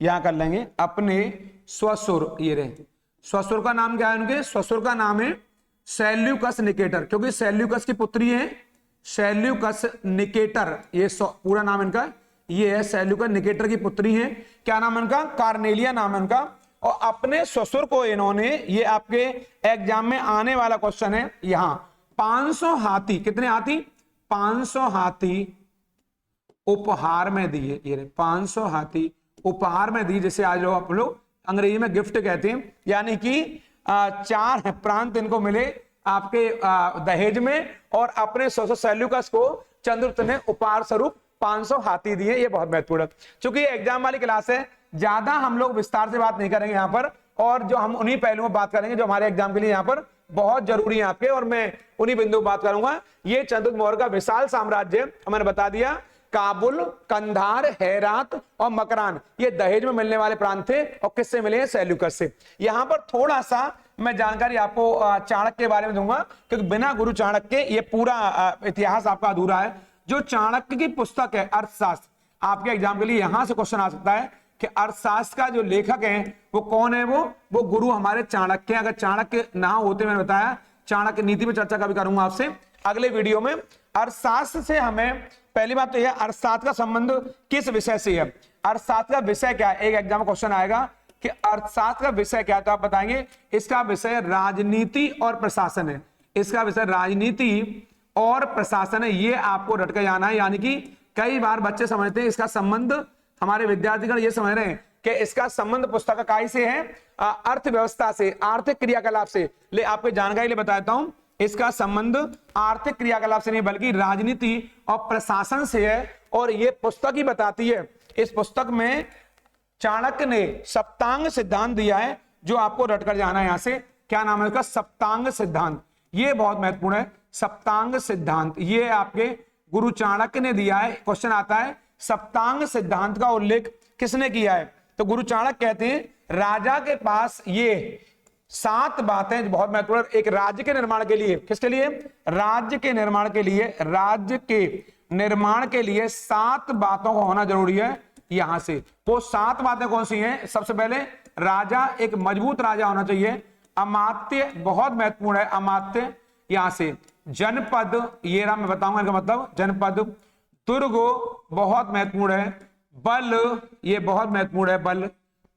यहां कर लेंगे अपने स्वसुर। ये रहे स्वसुर का नाम क्या है? उनके स्वसुर का नाम है सेल्यूकस निकेटर, क्योंकि सेल्यूकस की पुत्री है सेल्यूकस निकेटर, ये पूरा नाम इनका ये है। सेल्यूकस निकेटर की पुत्री है। क्या नाम है इनका? कार्नेलिया नाम है इनका। और अपने ससुर को इन्होंने, ये आपके एग्जाम में आने वाला क्वेश्चन है, यहां 500 हाथी, कितने हाथी? 500 हाथी उपहार में दिए। ये 500 हाथी उपहार में दिए, जैसे आज लोग आप लोग अंग्रेजी में गिफ्ट कहते हैं, यानी कि 4 प्रांत इनको मिले आपके दहेज में, और अपने ससुर सेल्यूकस को चंद्रगुप्त ने उपहार स्वरूप 500 हाथी दिए। ये बहुत महत्वपूर्ण है, क्योंकि ये एग्जाम वाली क्लास है, ज्यादा हम लोग विस्तार से बात नहीं करेंगे यहाँ पर, और जो हम उन्हीं पहलुओं में बात करेंगे जो हमारे एग्जाम के लिए यहाँ पर बहुत जरूरी है आपके, और मैं उन्हीं बिंदु बात करूंगा। ये चंद्रगुप्त मौर्य का विशाल साम्राज्य, मैंने बता दिया, काबुल, कंधार, हेरात और मकरान, ये दहेज में मिलने वाले प्रांत थे, और किससे मिले हैं? सेल्यूकस से। यहां पर थोड़ा सा मैं जानकारी आपको चाणक्य के बारे में दूंगा, क्योंकि बिना गुरु चाणक्य ये पूरा इतिहास आपका अधूरा है। जो चाणक्य की पुस्तक है अर्थशास्त्र, आपके एग्जाम के लिए यहां से क्वेश्चन आ सकता है कि अर्थशास्त्र का जो लेखक है वो कौन है? वो गुरु हमारे चाणक्य। अगर चाणक्य ना होते, मैंने बताया चाणक्य नीति में चर्चा कभी करूंगा आपसे अगले वीडियो में। अर्थशास्त्र से हमें पहली बात तो यह, अर्थशास्त्र का संबंध किस विषय से है, अर्थशास्त्र का विषय क्या है। एक एग्जाम में क्वेश्चन आएगा कि अर्थशास्त्र का विषय क्या है, तो आप बताएंगे इसका विषय राजनीति और प्रशासन है। इसका विषय राजनीति और प्रशासन है, ये आपको रट के जाना है। यानी कि कई बार बच्चे समझते हैं इसका संबंध, हमारे विद्यार्थीगण ये समझ रहे हैं कि इसका संबंध पुस्तकालय से है, अर्थव्यवस्था से, आर्थिक क्रियाकलाप से। ले आपको जानकारी ले बताता हूं, इसका संबंध आर्थिक क्रियाकलाप से नहीं बल्कि राजनीति और प्रशासन से है। और ये पुस्तक ही बताती है, इस पुस्तक में चाणक्य ने सप्तांग सिद्धांत दिया है, जो आपको रटकर जाना है। यहां से क्या नाम है उसका, सप्तांग सिद्धांत। ये बहुत महत्वपूर्ण है, सप्तांग सिद्धांत, ये आपके गुरु चाणक्य ने दिया है। क्वेश्चन आता है सप्तांग सिद्धांत का उल्लेख किसने किया है, तो गुरु चाणक्य कहते हैं राजा के पास ये 7 बातें बहुत महत्वपूर्ण, एक राज्य के निर्माण के लिए, किसके लिए, राज्य के निर्माण के लिए, राज्य के निर्माण के लिए 7 बातों का होना जरूरी है। यहां से वो 7 बातें कौन सी हैं, सबसे पहले राजा एक मजबूत राजा होना चाहिए, अमात्य बहुत महत्वपूर्ण है, अमात्य, यहां से जनपद, ये रहा मैं बताऊंगा इनका मतलब, जनपद, दुर्ग बहुत महत्वपूर्ण है, बल ये बहुत महत्वपूर्ण है, बल,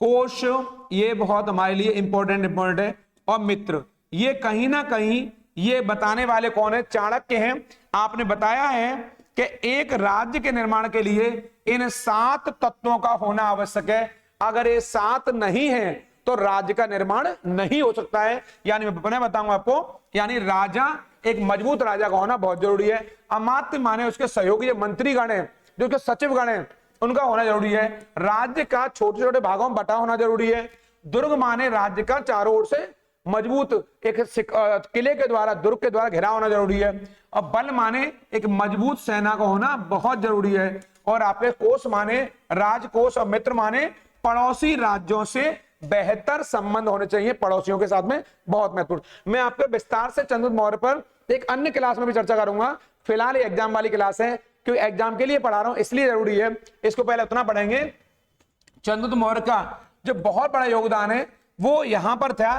कोश ये बहुत हमारे लिए इंपॉर्टेंट है, और मित्र। ये कहीं ना कहीं ये बताने वाले कौन है, चाणक्य हैं। आपने बताया है कि एक राज्य के निर्माण के लिए इन 7 तत्वों का होना आवश्यक है। अगर ये 7 नहीं है तो राज्य का निर्माण नहीं हो सकता है। यानी मैं बताऊंगा आपको, यानी राजा एक मजबूत राजा का होना बहुत जरूरी है। अमात्य माने उसके सहयोगी मंत्रीगण है, जो उसके सचिवगण है, उनका होना जरूरी है। राज्य का छोटे छोटे भागों में बटा होना जरूरी है। दुर्ग माने राज्य का चारों ओर से मजबूत एक किले के द्वारा, दुर्ग के द्वारा घेरा होना जरूरी है। और बल माने एक मजबूत सेना का होना बहुत जरूरी है। और आपके कोष माने राजकोष, और मित्र माने पड़ोसी राज्यों से बेहतर संबंध होने चाहिए, पड़ोसियों के साथ में, बहुत महत्वपूर्ण। मैं आपके विस्तार से चंद्रगुप्त मौर्य पर एक अन्य क्लास में भी चर्चा करूंगा। फिलहाल एग्जाम वाली क्लास है, क्योंकि एग्जाम के लिए पढ़ा रहा हूं इसलिए जरूरी है। इसको पहले उतना पढ़ेंगे। चंद्रगुप्त मौर्य का जो बहुत बड़ा योगदान है वो यहां पर था।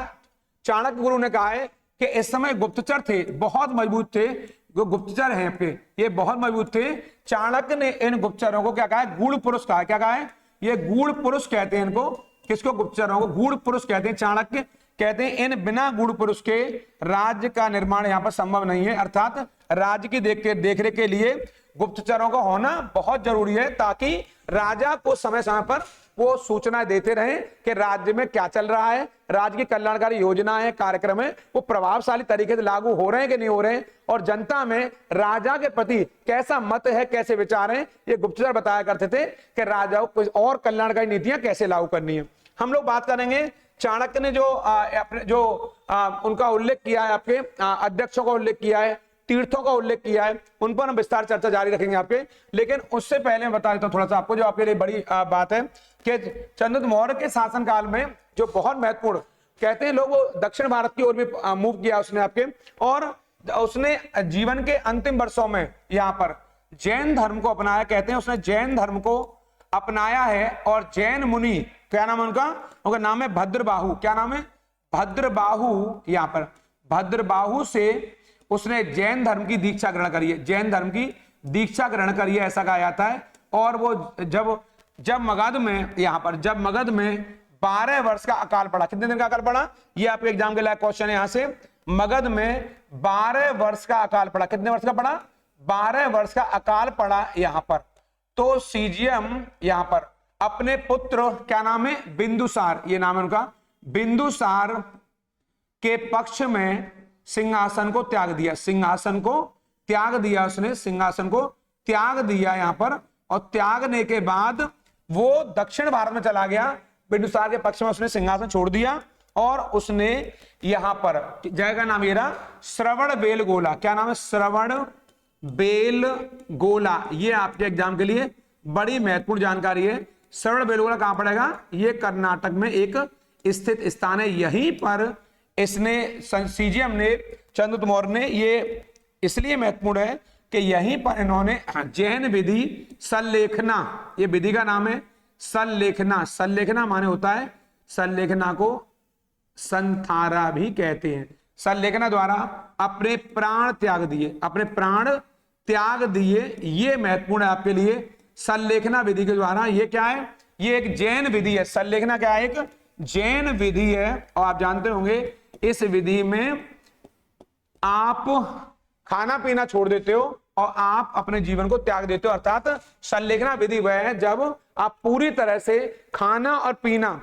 चाणक्य गुरु ने कहा है कि इस समय गुप्तचर थे, बहुत मजबूत थे, जो गुप्तचर हैं आपके, ये बहुत मजबूत थे। चाणक्य ने इन गुप्तचरों को क्या कहा है, गूढ़ पुरुष कहा है। क्या कहा है, ये गूढ़ पुरुष कहते हैं इनको, किसको, गुप्तचरों को गूढ़ पुरुष कहते हैं। चाणक्य कहते हैं इन बिना गूढ़ पुरुष के राज्य का निर्माण यहां पर संभव नहीं है। अर्थात राज्य की देखरेख के लिए गुप्तचरों का होना बहुत जरूरी है, ताकि राजा को समय समय पर वो सूचनाएं देते रहें कि राज्य में क्या चल रहा है, राज्य की कल्याणकारी योजनाएं, कार्यक्रम है, वो प्रभावशाली तरीके से लागू हो रहे हैं कि नहीं हो रहे हैं, और जनता में राजा के प्रति कैसा मत है, कैसे विचार हैं, ये गुप्तचर बताया करते थे कि राजा को कोई और कल्याणकारी नीतियां कैसे लागू करनी है। हम लोग बात करेंगे चाणक्य ने जो उनका उल्लेख किया है, आपके अध्यक्षों का उल्लेख किया है, तीर्थों का उल्लेख किया है, उन पर हम विस्तार चर्चा जारी रखेंगे आपके। लेकिन उससे पहले मैं बता देता हूं थोड़ा सा आपको, जो आपके लिए बड़ी बात है कि चंद्रगुप्त मौर्य के शासनकाल में जो बहुत महत्वपूर्ण, कहते हैं लोग, वो दक्षिण भारत की ओर भी मूव किया उसने आपके, और उसने जीवन के अंतिम वर्षों में यहाँ पर जैन धर्म को अपनाया। कहते हैं उसने जैन धर्म को अपनाया है, और जैन मुनि, क्या नाम है उनका नाम है भद्रबाहु। क्या नाम है, भद्रबाहु। यहाँ पर भद्रबाहु से उसने जैन धर्म की दीक्षा ग्रहण करी है, जैन धर्म की दीक्षा ग्रहण करी है, ऐसा कहा जाता है। और वो जब मगध में, यहाँ पर जब मगध में 12 वर्ष का अकाल पड़ा, कितने दिन का अकाल पड़ा, ये आपके एग्जाम के लायक क्वेश्चन है। यहां से मगध में 12 वर्ष का अकाल पड़ा, कितने वर्ष का पड़ा, 12 वर्ष का अकाल पड़ा यहां पर। तो सीजीएम यहां पर अपने पुत्र, क्या नाम है, बिंदुसार, ये नाम है उनका, बिंदुसार के पक्ष में सिंहासन को त्याग दिया, सिंहासन को त्याग दिया, उसने सिंहासन को त्याग दिया यहां पर। और त्यागने के बाद वो दक्षिण भारत में चला गया, बिंदुसार के पक्ष में उसने सिंहासन छोड़ दिया, और उसने यहां पर जगह का नाम ये रहा, श्रवण बेलगोला। क्या नाम है, श्रवण बेलगोला। ये आपके एग्जाम के लिए बड़ी महत्वपूर्ण जानकारी है। श्रवण बेलगोला कहां पड़ेगा, ये कर्नाटक में एक स्थित स्थान है। यहीं पर इसने सीजीएम ने, चंद्रगुप्त मौर्य ने, ये इसलिए महत्वपूर्ण है कि यहीं पर इन्होंने जैन विधि सल्लेखना, ये विधि का नाम है सल्लेखना। सल्लेखना माने होता है, सल्लेखना को संथारा भी कहते हैं, संलेखना द्वारा अपने प्राण त्याग दिए, अपने प्राण त्याग दिए। ये महत्वपूर्ण है आपके लिए। संलेखना विधि के द्वारा, ये क्या है, ये एक जैन विधि है। संलेखना क्या है, एक जैन विधि है। और आप जानते होंगे इस विधि में आप खाना पीना छोड़ देते हो और आप अपने जीवन को त्याग देते हो। अर्थात संलेखना विधि वह है जब आप पूरी तरह से खाना और पीना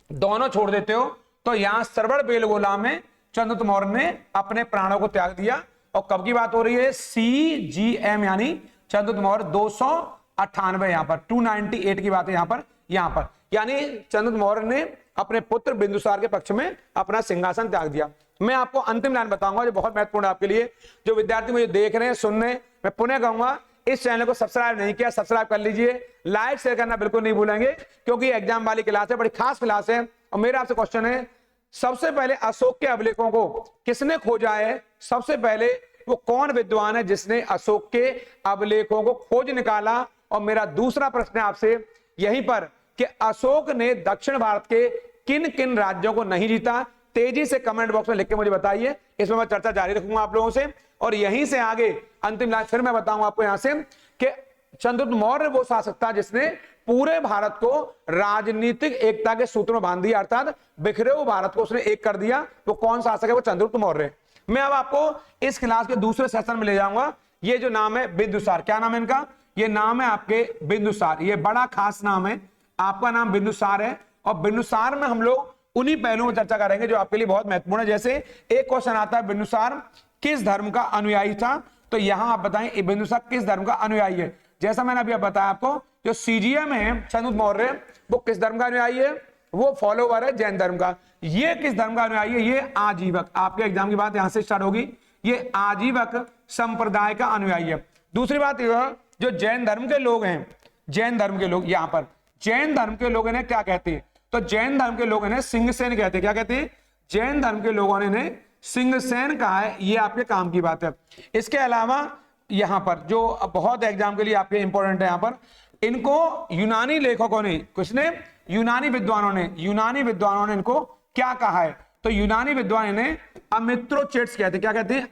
दोनों छोड़ देते हो। तो यहां श्रवण बेलगोला में चंद्रगुप्त मौर्य ने अपने प्राणों को त्याग दिया। और कब की बात हो रही है, CGM यानी चंद्रगुप्त मौर्य 298, यहां पर 298 की बात है यहां पर यानी चंद्रगुप्त मौर्य ने अपने पुत्र बिंदुसार के पक्ष में अपना सिंहासन त्याग दिया। मैं आपको अंतिम लाइन बताऊंगा जो बहुत महत्वपूर्ण है आपके लिए। जो विद्यार्थी मुझे देख रहे हैं, सुन रहे हैं, मैं पुनः कहूंगा इस चैनल को सब्सक्राइब नहीं किया, सब्सक्राइब कर लीजिए। लाइक शेयर करना बिल्कुल नहीं भूलेंगे, क्योंकि एग्जाम वाली क्लास है, बड़ी खास क्लास है। और मेरा आपसे क्वेश्चन है, सबसे पहले अशोक के अभिलेखों को किसने खोजा है? सबसे पहले वो कौन विद्वान है जिसने अशोक के अभिलेखों को खोज निकाला? और मेरा दूसरा प्रश्न है आपसे यहीं पर कि अशोक ने दक्षिण भारत के किन किन राज्यों को नहीं जीता? तेजी से कमेंट बॉक्स में लिख के मुझे बताइए, इसमें मैं चर्चा जारी रखूंगा आप लोगों से। और यहीं से आगे अंतिम लाइन फिर मैं बताऊंगा आपको यहां से कि चंद्रगुप्त मौर्य वो शासक था जिसने पूरे भारत को राजनीतिक एकता के सूत्र में बांध दिया, अर्थात बिखरे हुए भारत को उसने एक कर दिया। वो कौन शासक है? वो चंद्रगुप्त मौर्य। मैं अब आपको इस क्लास के दूसरे सेशन में ले जाऊंगा। ये जो नाम है बिंदुसार, क्या नाम है इनका? ये नाम है आपके बिंदुसार। ये बड़ा खास नाम है, आपका नाम बिंदुसार है। और बिंदुसार में हम लोग उन्हीं पहलुओं में चर्चा करेंगे जो आपके लिए बहुत महत्वपूर्ण है। जैसे एक क्वेश्चन आता है, बिंदुसार किस धर्म का अनुयायी था? तो यहां आप बताएं बिंदुसार किस धर्म का अनुयायी है। जैसा मैंने अभी बताया आपको, जो CGM है चंद्रगुप्त मौर्य, वो किस धर्म का अनुयायी है? वो फॉलोवर है जैन धर्म का। ये किस धर्म का अनुयायी है? ये आजीवक। आपके एग्जाम की बात यहां से स्टार्ट होगी। ये आजीवक संप्रदाय का अनुयायी है। दूसरी बात यह, जो जैन धर्म के लोग हैं, जैन धर्म के लोग, यहां पर जैन धर्म के लोग इन्हें क्या कहते हैं? तो जैन धर्म के लोग इन्हें सिंहसेन कहते हैं। क्या कहते हैं? जैन धर्म के लोगों ने इन्हें सिंहसेन कहा है। ये आपके काम की बात है। इसके अलावा यहां पर जो बहुत एग्जाम के लिए आपके इंपॉर्टेंट है, यहां पर इनको यूनानी लेखकों ने, किसने? यूनानी विद्वानों ने इनको क्या कहा है? तो यूनानी विद्वान इन्हें अमित्रोचेट्स कहते हैं। क्या कहते हैं?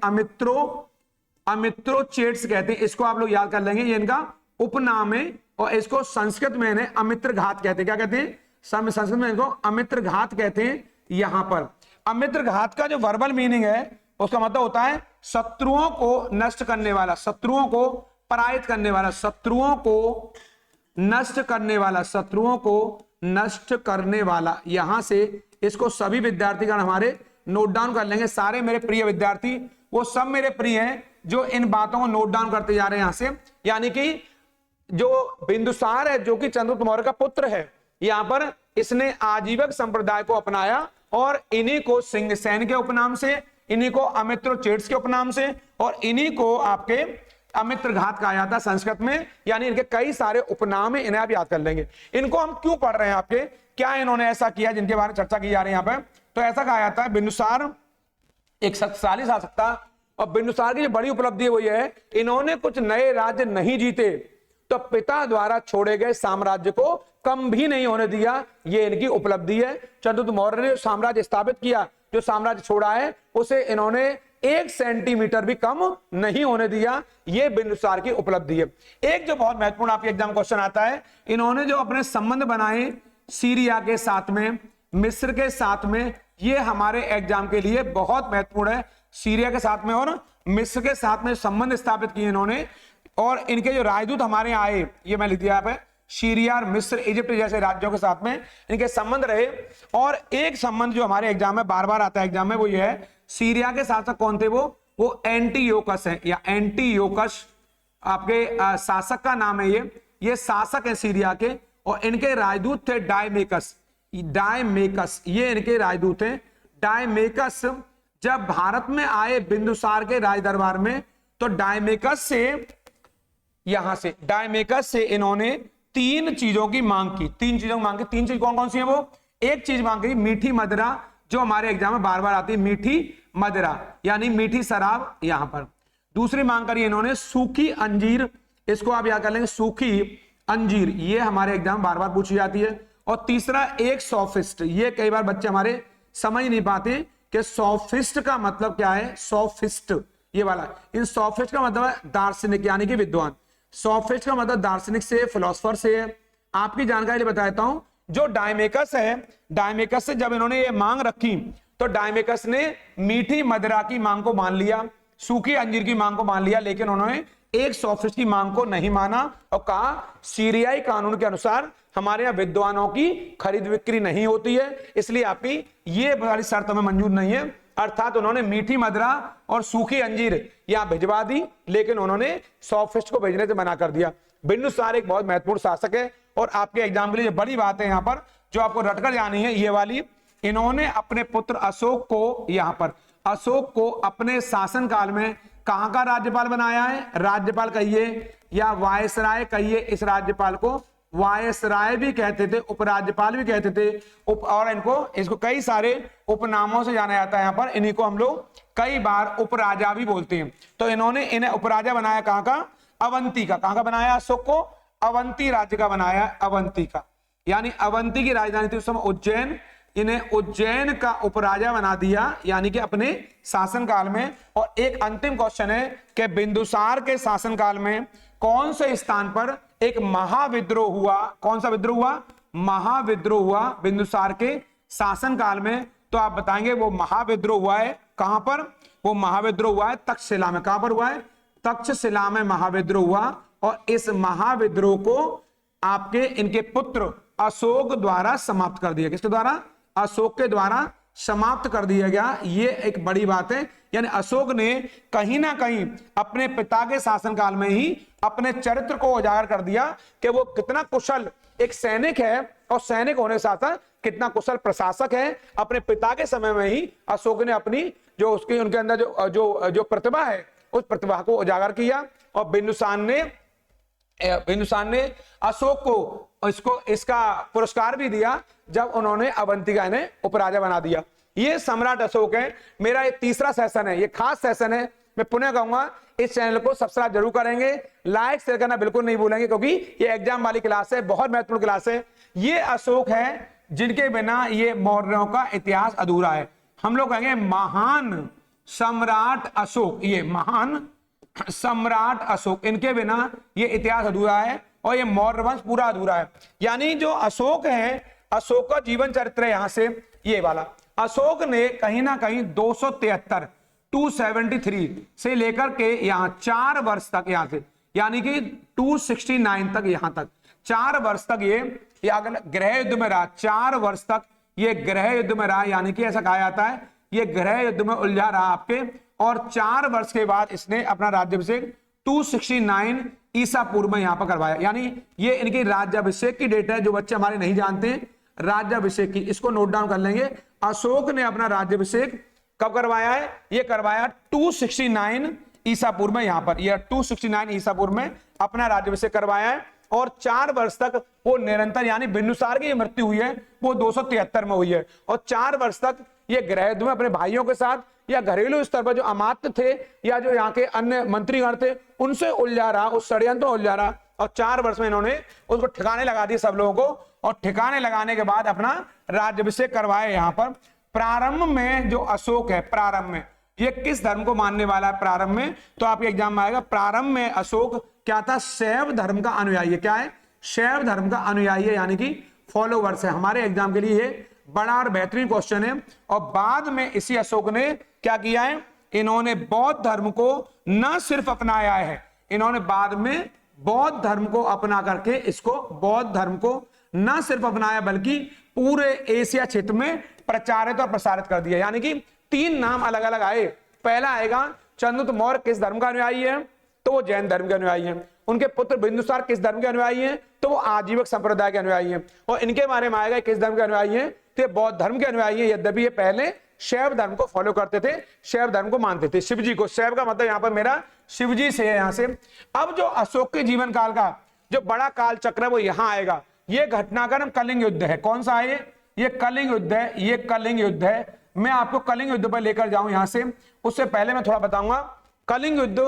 अमित्रोचेट्स कहते हैं। इसको आप लोग याद कर लेंगे, ये इनका उपनाम है। और इसको संस्कृत में इन्हें अमित्रघात कहते हैं। क्या कहते हैं? संस्कृत में इनको अमित्रघात कहते हैं। यहां पर अमित्रघात का जो वर्बल मीनिंग है उसका मतलब होता है शत्रुओं को नष्ट करने वाला, शत्रुओं को पराजित करने वाला, शत्रुओं को नष्ट करने वाला, शत्रुओं को नष्ट करने वाला। यहां से इसको सभी विद्यार्थीगण हमारे नोट डाउन कर लेंगे। सारे मेरे प्रिय विद्यार्थी, वो सब मेरे प्रिय हैं जो इन बातों को नोट डाउन करते जा रहे हैं यहां से। यानी कि जो बिंदुसार है, जो कि चंद्रगुप्त मौर्य का पुत्र है, यहां पर इसने आजीवक संप्रदाय को अपनाया और इन्हीं को सिंहसेन के उपनाम से, इन्हीं को अमित्रोचेट्स के उपनाम से, और इन्हीं को आपके अमित्रघात कहा जाता है संस्कृत में। यानी इनके कई सारे उपनाम है, इन्हें आप याद कर लेंगे। इनको हम क्यों पढ़ रहे हैं आपके, क्या इन्होंने ऐसा किया जिनके बारे में चर्चा की जा रही है यहां पर? तो ऐसा कहा जाता है बिंदुसार एक शक्तिशाली शासक था। और बिंदुसार की जो बड़ी उपलब्धि है वो ये है, इन्होंने कुछ नए राज्य नहीं जीते तो पिता द्वारा छोड़े गए साम्राज्य को कम भी नहीं होने दिया। ये इनकी उपलब्धि है। चंद्रगुप्त मौर्य ने साम्राज्य स्थापित किया, जो साम्राज्य छोड़ा है उसे इन्होंने 1 सेंटीमीटर भी कम नहीं होने दिया। ये बिंदुसार की उपलब्धि है। एक जो बहुत महत्वपूर्ण आपके एग्जाम क्वेश्चन आता है, इन्होंने जो अपने संबंध बनाए सीरिया के साथ में, मिस्र के साथ में, ये हमारे एग्जाम के लिए बहुत महत्वपूर्ण है। सीरिया के साथ में और मिस्र के साथ में संबंध स्थापित किए इन्होंने। और इनके जो राजदूत हमारे आए, ये मैं लिख दिया यहाँ पे, सीरिया, मिस्र, इजिप्ट जैसे राज्यों के साथ में इनके संबंध रहे। और एक संबंध जो हमारे एग्जाम में बार बार आता है एग्जाम में, वो ये है, सीरिया के शासक कौन थे? वो एंटीयोकस है, या एंटीयोकस आपके शासक का नाम है। ये शासक है सीरिया के। और इनके राजदूत थे डायमेकस, ये इनके राजदूत हैं। डायमेकस जब भारत में आए बिंदुसार के राज दरबार में, तो डायमेकस से इन्होंने 3 चीजों की मांग की। 3 चीजों की मांग की। 3 चीज कौन कौन सी है? वो एक चीज मांग की मीठी मदिरा, जो हमारे एग्जाम में बार बार आती है, मीठी मदिरा यानी मीठी शराब। यहां पर दूसरी मांग करी इन्होंने सूखी अंजीर, इसको आप याद कर लेंगे, सूखी अंजीर, ये हमारे एग्जाम बार बार पूछी जाती है। और तीसरा एक सोफिस्ट, ये कई बार बच्चे हमारे समझ नहीं पाते कि सोफिस्ट का मतलब क्या है, सोफिस्ट ये वाला, इन सोफिस्ट का मतलब है दार्शनिक यानी कि विद्वान। सोफिस्ट का मतलब दार्शनिक से, फिलोसफर से है। आपकी जानकारी बता देता हूं, जो डायमेकस है, डायमेकस से जब इन्होंने ये मांग रखी तो डायमेकस ने मीठी मदिरा की मांग को मान लिया, सूखी अंजीर की मांग को मान लिया, लेकिन उन्होंने एक सोफिस्ट की मांग को नहीं माना और कहा सीरियाई कानून के अनुसार हमारे यहाँ विद्वानों की खरीद बिक्री नहीं होती है, इसलिए आपकी ये वाली शर्त हमें मंजूर नहीं है। अर्थात उन्होंने मीठी मदिरा और सूखी अंजीर यहां भिजवा दी, लेकिन उन्होंने सोफिस्ट को भेजने से मना कर दिया। बिंदुसार एक बहुत महत्वपूर्ण शासक है और आपके एग्जाम के लिए बड़ी बात है यहां पर जो आपको रटकर जानी है ये वाली, इन्होंने अपने पुत्र अशोक को, यहां पर अशोक को अपने शासनकाल में कहां का राज्यपाल बनाया है, राज्यपाल कहिए या वायसराय कहिए, इस राज्यपाल को वायसराय भी कहते थे, उपराज्यपाल भी कहते थे, और इसको कई सारे उपनामों से जाना जाता है। यहाँ पर इन्हीं को हम लोग कई बार उपराजा भी बोलते हैं। तो इन्होंने इन्हें उपराजा बनाया कहां का, अवंती का। कहां का बनाया अशोक को, अवंती राज्य का बनाया, अवंती का, यानी अवंती की राजधानी थी उस समय उज्जैन, इन्हें उज्जैन का उपराजा बना दिया यानी कि अपने शासनकाल में। और एक अंतिम क्वेश्चन है कि बिंदुसार के शासनकाल में कौन से स्थान पर एक महाविद्रोह हुआ, कौन सा विद्रोह हुआ, महाविद्रोह हुआ बिंदुसार के शासनकाल में। तो आप बताएंगे वो महाविद्रोह हुआ है कहां पर, वो महाविद्रोह हुआ है तक्षशिला में। कहां पर हुआ है, तक्षशिला में महाविद्रोह हुआ। और इस महाविद्रोह को आपके इनके पुत्र अशोक द्वारा समाप्त कर दिया। किसके द्वारा, अशोक के द्वारा समाप्त कर दिया गया। ये एक बड़ी बात है, यानी अशोक ने कहीं ना कहीं अपने पिता के शासनकाल में ही अपने चरित्र को उजागर कर दिया कि वो कितना कुशल एक सैनिक है और सैनिक होने के साथ साथ कितना कुशल प्रशासक है। अपने पिता के समय में ही अशोक ने अपनी जो उसकी उनके अंदर जो प्रतिभा है उस प्रतिभा को उजागर किया। और बिंदुसार ने अशोक को इसका पुरस्कार भी दिया जब उन्होंने अवंतिका ने उपराजा बना दिया। ये सम्राट अशोक है। मेरा ये तीसरा सेशन है, ये खास सेशन है। मैं पुनः कहूंगा इस चैनल को सब्सक्राइब जरूर करेंगे, लाइक शेयर करना बिल्कुल नहीं भूलेंगे, क्योंकि ये एग्जाम वाली क्लास है, बहुत महत्वपूर्ण क्लास है। ये अशोक है जिनके बिना ये मौर्यों का इतिहास अधूरा है। हम लोग कहेंगे महान सम्राट अशोक, ये महान सम्राट अशोक, इनके बिना ये इतिहास अधूरा है और ये मौर्य वंश पूरा अधूरा है। यानी जो अशोक है, अशोक का जीवन चरित्र है यहां से ये वाला। अशोक ने कहीं ना कहीं 273 से लेकर के यहां 4 वर्ष तक, यहां से यानी कि 269 तक, यहां तक 4 वर्ष तक ये गृह युद्ध में रहा। 4 वर्ष तक ये गृह युद्ध में रहा, यानी कि ऐसा कहा जाता है ये गृह युद्ध में उलझा रहा आपके। और 4 वर्ष के बाद इसने अपना राज्याभिषेक 269 ईसा पूर्व में यहां पर करवाया। यानी ये इनकी राज्याभिषेक की डेट है, जो बच्चे हमारे नहीं जानते राज्याभिषेक की, इसको नोट डाउन कर लेंगे। अशोक ने अपना राज्याभिषेक कब करवाया है, ये करवाया 269 ईसा पूर्व में, यहां पर यह 269 ईसा पूर्व में अपना राज्याभिषेक करवाया है। और 4 वर्ष तक वो निरंतर, यानी बिंदुसार की मृत्यु हुई है वो 273 में हुई है, और 4 वर्ष तक ये गृह युद्ध में अपने भाइयों के साथ या घरेलू स्तर पर जो अमात्य थे या जो यहाँ के अन्य मंत्रीगण थे उनसे उलझा रहा, उस षड्यंत्र में उलझा रहा। और 4 वर्ष में इन्होंने उसको ठिकाने लगा दिए सब लोगों को, और ठिकाने लगाने के बाद अपना राज्याभिषेक करवाए। यहाँ पर प्रारंभ में जो अशोक है, प्रारंभ में ये किस धर्म को मानने वाला है, प्रारंभ में तो आपके एग्जाम में आएगा। प्रारंभ में अशोक क्या था, शैव धर्म का अनुयायी। क्या है, शैव धर्म का अनुयायी है, यानी कि फॉलोवर्स है। हमारे एग्जाम के लिए ये बड़ा और बेहतरीन क्वेश्चन है। और बाद में इसी अशोक ने क्या किया है, इन्होंने बौद्ध धर्म को न सिर्फ अपनाया है, इन्होंने बाद में बौद्ध धर्म को अपना करके इसको बौद्ध धर्म को न सिर्फ अपनाया बल्कि पूरे एशिया क्षेत्र में प्रचारित और प्रसारित कर दिया। यानी कि 3 नाम अलग अलग आए। पहला आएगा चंद्रगुप्त मौर्य किस धर्म का अनुयायी है, तो वो जैन धर्म के अनुयायी हैं। उनके पुत्र बिंदुसार किस धर्म के अनुयायी हैं, तो वो आजीवक संप्रदाय के अनुयायी हैं। और इनके बारे में आएगा किस धर्म के अनुयायी हैं, तो ये बौद्ध धर्म के अनुयायी हैं। यद्यपि ये पहले शैव धर्म को फॉलो करते थे, शैव धर्म को मानते थे, शिव जी को। शैव का मतलब यहाँ पर मेरा शिव जी से है यहाँ से। अब जो अशोक के जीवन काल का जो बड़ा काल चक्र है वो यहाँ आएगा। ये घटनाक्रम कलिंग युद्ध है। कौन सा है ये कलिंग युद्ध है, ये कलिंग युद्ध है। मैं आपको कलिंग युद्ध पर लेकर जाऊं यहां से, उससे पहले मैं थोड़ा बताऊंगा। कलिंग युद्ध,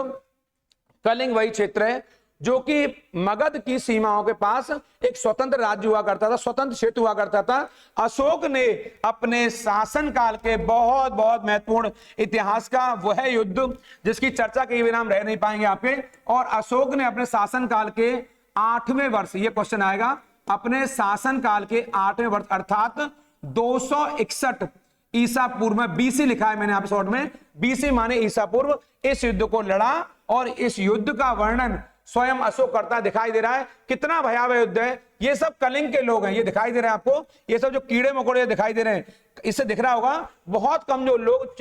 कलिंग वही क्षेत्र है जो कि मगध की सीमाओं के पास एक स्वतंत्र राज्य हुआ करता था, स्वतंत्र क्षेत्र हुआ करता था। अशोक ने अपने शासन काल के बहुत बहुत महत्वपूर्ण इतिहास का वह युद्ध जिसकी चर्चा के बिना हम रह नहीं पाएंगे आपके, और अशोक ने अपने शासन काल के 8वें वर्ष, ये क्वेश्चन आएगा, अपने शासन काल के 8वें वर्ष अर्थात 261 ईसा पूर्व में, बीसी लिखा है मैंने आप शॉर्ट में, बीसी माने ईसा पूर्व, इस युद्ध को लड़ा। और इस युद्ध का वर्णन स्वयं अशोक करता दिखाई दे रहा है। कितना भयावह युद्ध है। ये सब कलिंग के लोग हैं, ये दिखाई दे रहा है आपको, ये सब जो कीड़े मकोड़े दिखाई दे रहे हैं, इससे दिख रहा होगा बहुत कम जो लोग।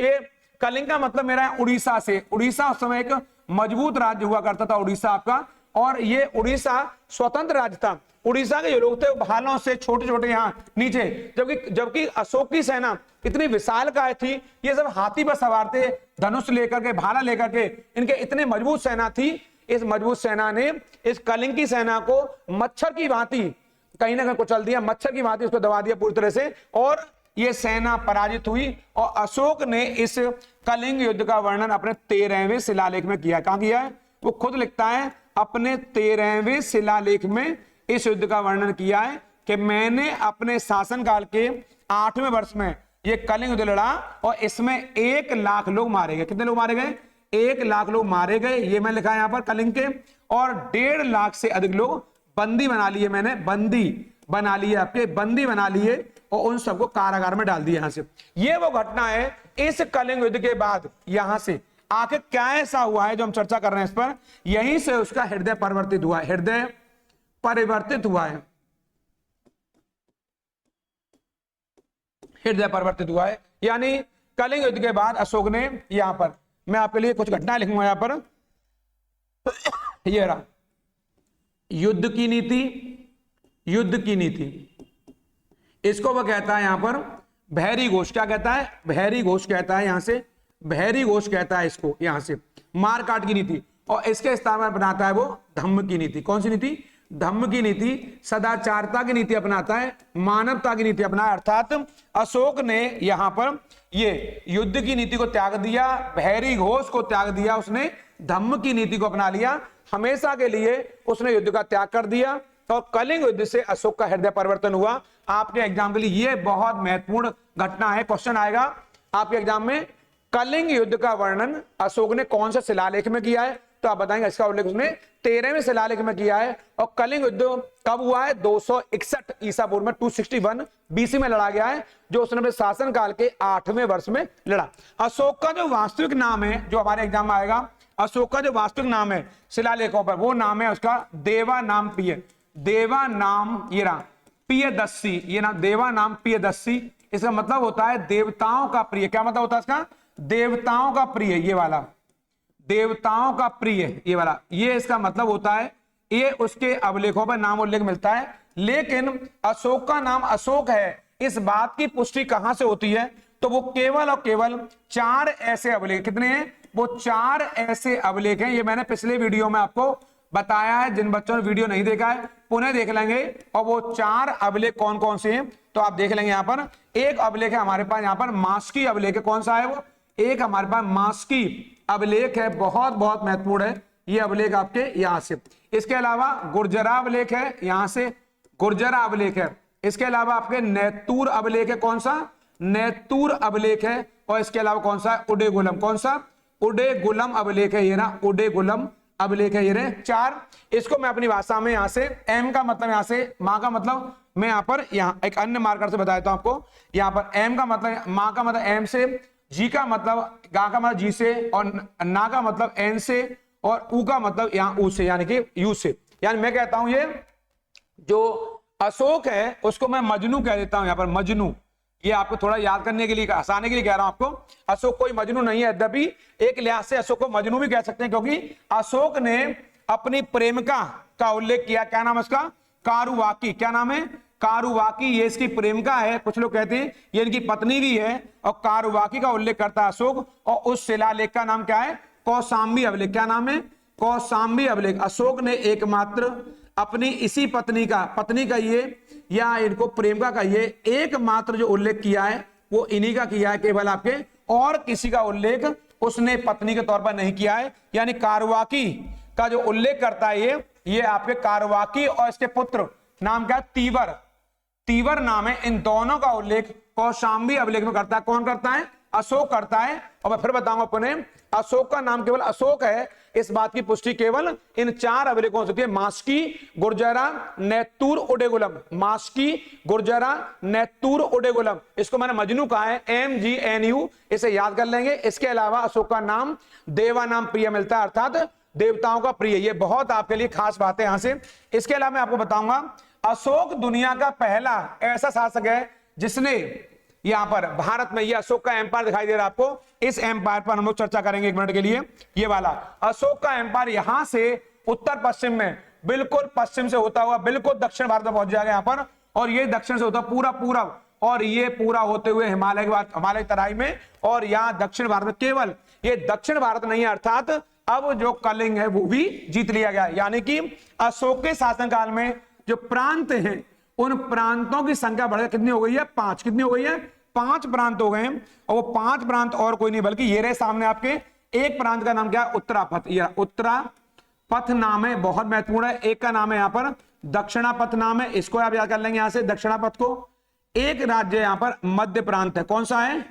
कलिंग का मतलब मेरा है उड़ीसा से। उड़ीसा उस समय एक मजबूत राज्य हुआ करता था उड़ीसा आपका, और ये उड़ीसा स्वतंत्र राज्य था। उड़ीसा के जो लोग थे भालों से छोटे छोटे यहाँ नीचे, जबकि अशोक की सेना इतनी विशालकाय थी, ये सब हाथी पर सवार थे, धनुष लेकर के, भाला लेकर के, इनके इतने मजबूत सेना थी। इस मजबूत सेना ने इस कलिंग की सेना को मच्छर की भांति कहीं ना कहीं कुचल दिया, मच्छर की भांति उसको दबा दिया पूरी तरह से, और ये सेना पराजित हुई। और अशोक ने इस कलिंग युद्ध का वर्णन अपने 13वें शिलालेख में किया। कहां किया है? वो खुद लिखता है अपने 13वें शिलालेख में इस युद्ध का वर्णन किया है कि मैंने अपने शासनकाल के 8वें वर्ष में ये कलिंग युद्ध लड़ा, और इसमें 1 लाख लोग मारे गए। कितने लोग मारे गए? 1 लाख लोग मारे गए, ये मैं लिखा है यहां पर कलिंग के, और 1.5 लाख से अधिक लोग बंदी बना लिए। मैंने बंदी बना लिए, आपके बंदी बना लिए, और उन सबको कारागार में डाल दिया। यहां से ये वो घटना है इस कलिंग युद्ध के बाद। यहां से आखिर क्या ऐसा हुआ है जो हम चर्चा कर रहे हैं इस पर, यहीं से उसका हृदय परिवर्तित हुआ है, हृदय परिवर्तित हुआ है, हृदय परिवर्तित हुआ है। यानी कलिंग युद्ध के बाद अशोक ने, यहां पर मैं आपके लिए कुछ घटना लिखूंगा यहां पर, ये रहा युद्ध की नीति, युद्ध की नीति, इसको वह कहता है यहां पर बहरी घोष। क्या कहता है? बहरी घोष कहता है, यहां से बहरी घोष कहता है इसको, यहां से मारकाट की नीति। और इसके स्थान पर बनाता है वो धम्म की नीति। कौन सी नीति? धम्म की नीति। सदाचारता की नीति अपनाता है, मानवता की नीति अपनाया। अर्थात अशोक ने यहां पर ये युद्ध की नीति को त्याग दिया, बहरी घोष को त्याग दिया, उसने धम्म की नीति को अपना लिया। हमेशा के लिए उसने युद्ध का त्याग कर दिया, और कलिंग युद्ध से अशोक का हृदय परिवर्तन हुआ। आपके एग्जाम के लिए ये बहुत महत्वपूर्ण घटना है। क्वेश्चन आएगा आपके एग्जाम में, कलिंग युद्ध का वर्णन अशोक ने कौन से शिलालेख में किया है? तो आप बताएंगे इसका उल्लेख उसने 13वें शिलालेख में किया है। और कलिंग युद्ध कब हुआ है? 261 ईसा पूर्व में, 261 बीसी में लड़ा गया है, जो उसने अपने शासन काल के 8वें वर्ष में लड़ा। अशोक का जो वास्तविक नाम है, जो हमारे एग्जाम में आएगा, अशोक का जो वास्तविक नाम है शिलालेखों पर, वो नाम है उसका देवा नाम प्रिय, देवा नाम ये रहा प्रियदर्शी, ये नाम देवा नाम प्रियदर्शी। इसका मतलब होता है देवताओं का प्रिय। क्या मतलब होता है इसका? देवताओं का प्रिय, ये वाला देवताओं का प्रिय, ये वाला, ये इसका मतलब होता है। ये उसके अभिलेखों पर नाम उल्लेख मिलता है। लेकिन अशोक का नाम अशोक है, इस बात की पुष्टि कहां से होती है? तो वो केवल और केवल 4 ऐसे अभिलेख, कितने हैं? वो 4 ऐसे अभिलेख हैं। ये मैंने पिछले वीडियो में आपको बताया है, जिन बच्चों ने वीडियो नहीं देखा है पुनः देख लेंगे। और वो 4 अभिलेख कौन कौन से हैं तो आप देख लेंगे। यहाँ पर एक अभिलेख है हमारे पास, यहाँ पर मास्की अभिलेख है। कौन सा है वो? एक हमारे पास मास्की अभिलेख है, बहुत बहुत महत्वपूर्ण है ये अभिलेख आपके यहाँ से। इसके अलावा गुर्जरा अभिलेख है, यहाँ से गुर्जरा अभिलेख है। इसके अलावा आपके नैतूर अभिलेख है। कौन सा? नैतूर अभिलेख है। और इसके अलावा कौन सा है? उडेगुलम। कौन सा? उडेगुलम अभिलेख है, ये ना उडेगुलम अभिलेख है। ये रहे 4। इसको मैं अपनी भाषा में यहाँ से एम का मतलब, यहाँ से माँ का मतलब, मैं यहाँ पर यहाँ एक अन्य मार्कर से बता देता हूँ आपको। यहाँ पर एम का मतलब, माँ का मतलब एम से, जी का मतलब, गा का मतलब जी से, और ना का मतलब एन से, और ऊ का मतलब यहाँ ऊ से, यानी कि यू से। यानी मैं कहता हूं ये जो अशोक है उसको मैं मजनू कह देता हूं। यहाँ पर मजनू, ये आपको थोड़ा याद करने के लिए, हंसाने के लिए कह रहा हूं आपको। अशोक कोई मजनू नहीं है, यद्यपि एक लिहाज से अशोक को मजनू भी कह सकते हैं, क्योंकि अशोक ने अपनी प्रेमिका का उल्लेख किया। क्या नाम है उसका? कारुवाकी। क्या नाम है? कारुवाकी। ये इसकी प्रेमिका है, कुछ लोग कहते हैं ये इनकी पत्नी भी है। और कारुवाकी का उल्लेख करता है अशोक। और उस शिलालेख का नाम क्या है? कौशाम्बी अभिलेख। क्या नाम है? कौशाम्बी अभिलेख। अशोक ने एकमात्र अपनी इसी पत्नी का ये, या इनको प्रेमिका का ये एकमात्र जो उल्लेख किया है वो इन्हीं का किया है केवल, आपके और किसी का उल्लेख उसने पत्नी के तौर पर नहीं किया है। यानी कारुवाकी का जो उल्लेख करता है ये आपके कारवाकी और इसके पुत्र नाम क्या है, तीवर, तीवर नाम है। इन दोनों का उल्लेख कौशाम्बी अभिलेख में करता है। कौन करता है? अशोक करता है। और मैं फिर बताऊंगा पुनः, अशोक का नाम केवल अशोक है, इस बात की पुष्टि केवल इन 4 अभिलेखों हो सकती है, मास्की, गुर्जरा, नेत्तूर, उडेगुलम। मास्की, गुर्जरा, नेत्तूर, उडेगुलम। इसको मैंने मजनू कहा है, MGNU, इसे याद कर लेंगे। इसके अलावा अशोक का नाम देवा नाम प्रिय मिलता है, अर्थात देवताओं का प्रिय। ये बहुत आपके लिए खास बात है यहां से। इसके अलावा मैं आपको बताऊंगा, अशोक दुनिया का पहला ऐसा शासक है जिसने यहां पर भारत में, ये अशोक का एम्पायर दिखाई दे रहा है आपको, इस एम्पायर पर हम लोग चर्चा करेंगे 1 मिनट के लिए। ये वाला अशोक का एम्पायर यहां से उत्तर पश्चिम में, बिल्कुल पश्चिम से होता हुआ बिल्कुल दक्षिण भारत में पहुंच जाएगा यहां पर, और ये दक्षिण से होता पूरा पूरब, और ये पूरा होते हुए हिमालय के बाद हिमालय तराई में, और यहां दक्षिण भारत में। केवल ये दक्षिण भारत नहीं है, अर्थात अब जो कलिंग है वो भी जीत लिया गया। यानी कि अशोक के शासनकाल में जो प्रांत हैं, उन प्रांतों की संख्या बढ़कर कितनी हो गई है? 5। कितनी हो गई है? 5 प्रांत हो गए हैं। और वो 5 प्रांत और कोई नहीं बल्कि ये रहे सामने आपके। एक प्रांत का नाम क्या है? उत्तरापथ। ये उत्तरापथ नाम है, बहुत महत्वपूर्ण है। एक का नाम है यहां पर दक्षिणापथ नाम है, इसको आप याद कर लेंगे यहां से, दक्षिणापथ को। एक राज्य यहां पर मध्य प्रांत है। कौन सा है?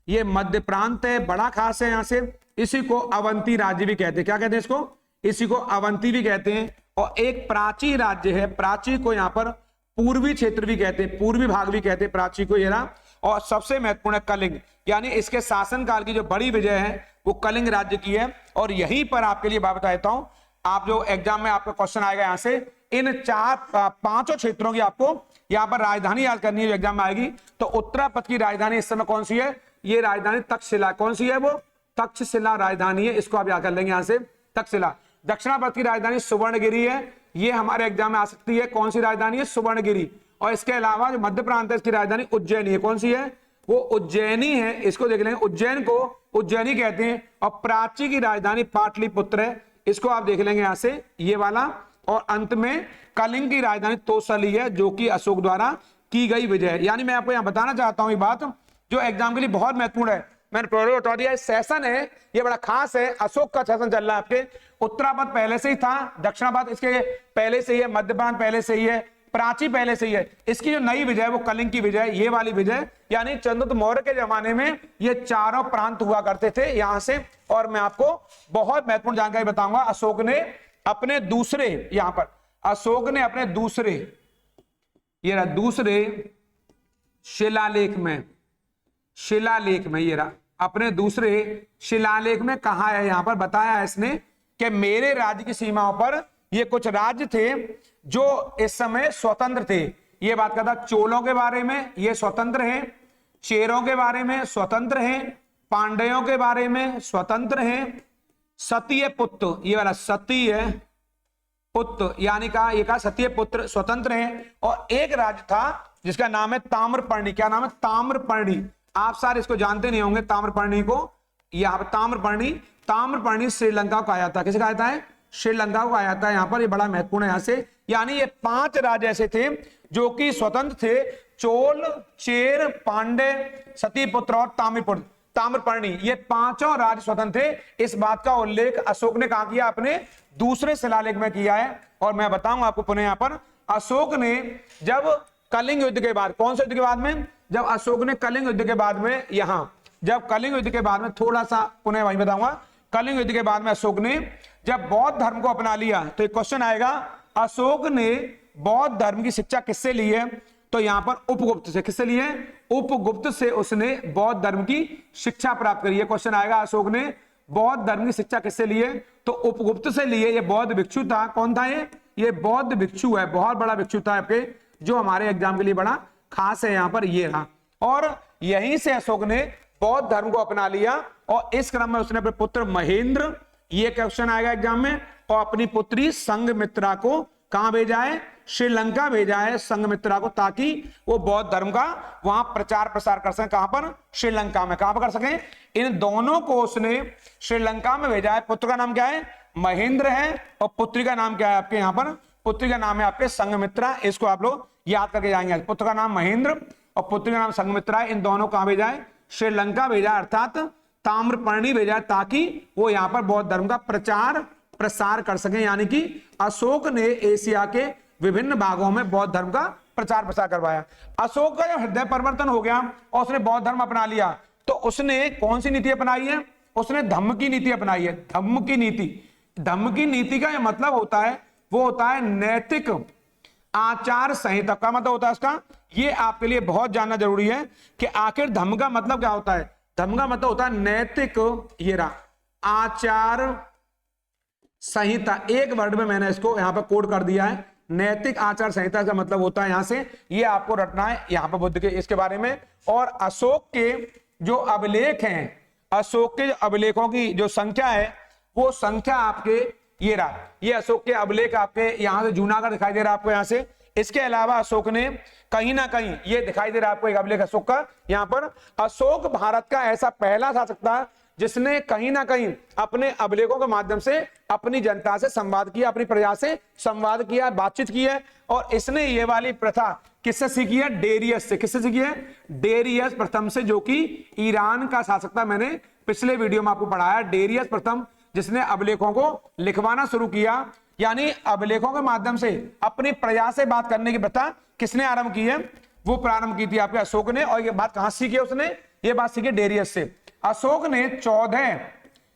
ये मध्य प्रांत है, बड़ा खास है यहां से। इसी को अवंती राज्य भी कहते हैं। क्या कहते हैं इसको? इसी को अवंती भी कहते हैं। और एक प्राची राज्य है, प्राची को यहां पर पूर्वी क्षेत्र भी कहते हैं, पूर्वी भाग भी कहते हैं प्राची को, ये रहा। और सबसे महत्वपूर्ण है कलिंग, यानी इसके शासनकाल की जो बड़ी विजय है वो कलिंग राज्य की है। और यहीं पर आपके लिए बात बता देता हूं, आप जो एग्जाम में आपका क्वेश्चन आएगा यहां से, इन 5 क्षेत्रों की आपको यहां पर राजधानी याद करनी है जो एग्जाम में आएगी। तो उत्तरापथ की राजधानी इस समय कौन सी है? ये राजधानी तक्षशिला। कौन सी है वो? तक्षशिला राजधानी है, इसको आप याद कर लेंगे यहां से, तक्षशिला। दक्षिणापथ की राजधानी सुवर्णगिरी है, ये हमारे एग्जाम में आ सकती है। कौन सी राजधानी है? सुवर्णगिरी। और इसके अलावा जो मध्य प्रांत है इसकी राजधानी उज्जैनी है। कौन सी है? वो उज्जैनी है, इसको देख लेंगे। उज्जैन को उज्जैनी कहते हैं। और प्राची की राजधानी पाटलिपुत्र है, इसको आप देख लेंगे यहां से, ये वाला। और अंत में कलिंग की राजधानी तोसली है, जो कि अशोक द्वारा की गई विजय है। यानी मैं आपको यहां बताना चाहता हूं ये बात जो एग्जाम के लिए बहुत महत्वपूर्ण है। मैंने पहले बता दिया, सेशन है ये बड़ा खास है। अशोक का शासन चल रहा है आपके। उत्तरापथ पहले से ही था, दक्षिणापथ इसके पहले से ही है, मध्य प्रांत पहले से ही है, प्राची पहले से ही है। इसकी जो नई विजय है वो कलिंग की विजय, ये वाली विजय। यानी चंद्रगुप्त मौर्य के जमाने में ये चारों प्रांत हुआ करते थे यहां से। और मैं आपको बहुत महत्वपूर्ण जानकारी बताऊंगा। अशोक ने अपने दूसरे, यहां पर अशोक ने अपने दूसरे, ये रहा दूसरे शिलालेख में, शिलालेख में ये रहा, अपने दूसरे शिलालेख में कहा है, यहां पर बताया है इसने कि मेरे राज्य की सीमाओं पर ये कुछ राज्य थे जो इस समय स्वतंत्र थे। ये बात करता चोलों के बारे में, ये स्वतंत्र हैं। चेरों के बारे में स्वतंत्र हैं। पांड्यों के बारे में स्वतंत्र हैं। सतीय पुत्र, ये वाला सतीय पुत्र, यानी कहा ये कहा सतीय पुत्र स्वतंत्र हैं। और एक राज्य था जिसका नाम है ताम्रपर्णी। क्या नाम है? ताम्रपर्णी। आप सारे इसको जानते नहीं होंगे ताम्रपर्णी को। यहाँ पर ताम्रपर्णी, ताम्रपर्णी श्रीलंका को कहा जाता है। किसे कहा जाता है? श्रीलंका को कहा जाता है। यहां पर ये बड़ा महत्वपूर्ण है यहां से। यानी ये 5 राज्य ऐसे थे जो कि स्वतंत्र थे, चोल, चेर, पांड्य, सतीपुत्र और ताम्रपर्णी। ये 5 राज्य स्वतंत्र थे। इस बात का उल्लेख अशोक ने कहा किया? अपने दूसरे शिलालेख में किया है। और मैं बताऊंगा आपको पुनः यहां पर, अशोक ने जब कलिंग युद्ध के बाद, कौन से युद्ध के बाद में? जब अशोक ने कलिंग युद्ध के बाद में, यहां जब कलिंग युद्ध के बाद में, थोड़ा सा पुनः वही बताऊंगा, कलिंग युद्ध के बाद में अशोक ने जब बौद्ध धर्म को अपना लिया, तो एक क्वेश्चन आएगा, अशोक ने बौद्ध धर्म की शिक्षा किससे ली है? तो यहां पर उपगुप्त से। किससे लिए? उपगुप्त से उसने बौद्ध धर्म की शिक्षा प्राप्त करी है। क्वेश्चन आएगा, अशोक ने बौद्ध धर्म की शिक्षा किससे लिए? तो उपगुप्त से लिए। ये बौद्ध भिक्षु था। कौन था ये बौद्ध भिक्षु है, बहुत बड़ा भिक्षु था आपके, जो हमारे एग्जाम के लिए बड़ा खास है। यहां पर ये रहा। और यहीं से अशोक ने बौद्ध धर्म को अपना लिया। और इस क्रम में उसने अपने पुत्र महेंद्र, ये क्वेश्चन आएगा एग्जाम में, और अपनी पुत्री संघमित्रा को कहां भेजा है? श्रीलंका भेजा है संघमित्रा को, ताकि वो बौद्ध धर्म का वहां प्रचार प्रसार कर सके। कहां पर? श्रीलंका में। कहां पर कर सके? इन दोनों को उसने श्रीलंका में भेजा है। पुत्र का नाम क्या है? महेंद्र है। और पुत्री का नाम क्या है आपके? यहां पर पुत्री का नाम है आपके संघमित्रा। इसको आप लोग याद करके जाएंगे। पुत्र का नाम महेंद्र और पुत्री का नाम संघमित्रा है। इन दोनों को कहां भेजा है? श्रीलंका भेजा, अर्थात ताम्रपर्णी भेजा, ताकि वो यहां पर बौद्ध धर्म का प्रचार प्रसार कर सके, यानी कि अशोक ने एशिया के विभिन्न भागों में बौद्ध धर्म का प्रचार प्रसार करवाया। अशोक का जब हृदय परिवर्तन हो गया और उसने बौद्ध धर्म अपना लिया, तो उसने कौन सी नीति अपनाई है? उसने धम्म की नीति अपनाई है। धम्म की नीति, धम्म की नीति का यह मतलब होता है, वो होता है नैतिक आचार संहिता का मतलब होता है इसका, ये आपके लिए बहुत जानना जरूरी है कि आखिर धम्म का मतलब क्या होता है। धम्म का मतलब होता है नैतिक, ये रहा आचार संहिता, एक वर्ड में मैंने इसको यहां पर कोड कर दिया है। नैतिक आचार संहिता का मतलब होता है, यहां से ये आपको रटना है यहां पर बुद्ध के इसके बारे में। और अशोक के जो अभिलेख हैं, अशोक के अभिलेखों की जो संख्या है, वो संख्या आपके ये रहा, ये अशोक के अभिलेख आपके यहां से जूनागढ़ दिखाई दे रहा है आपको यहां से। इसके अलावा अशोक ने कहीं ना कहीं ये दिखाई दे रहा है आपको एक अभिलेख अशोक का यहां पर। अशोक भारत का ऐसा पहला शासक था जिसने कहीं ना कहीं अपने अभिलेखों के माध्यम से अपनी जनता से संवाद किया, अपनी प्रजा से संवाद किया, बातचीत की है। और इसने ये वाली प्रथा किससे सीखी है? डेरियस से। किससे सीखी है? डेरियस प्रथम से, जो कि ईरान का शासक था। मैंने पिछले वीडियो में आपको पढ़ाया, डेरियस प्रथम जिसने अभिलेखों को लिखवाना शुरू किया, यानी अभिलेखों के माध्यम से अपनी प्रजा से बात करने की प्रथा किसने आरंभ की है? वो प्रारंभ की थी आपके अशोक ने। और ये बात कहां सीखी है उसने? ये बात सीखी डेरियस से। अशोक ने 14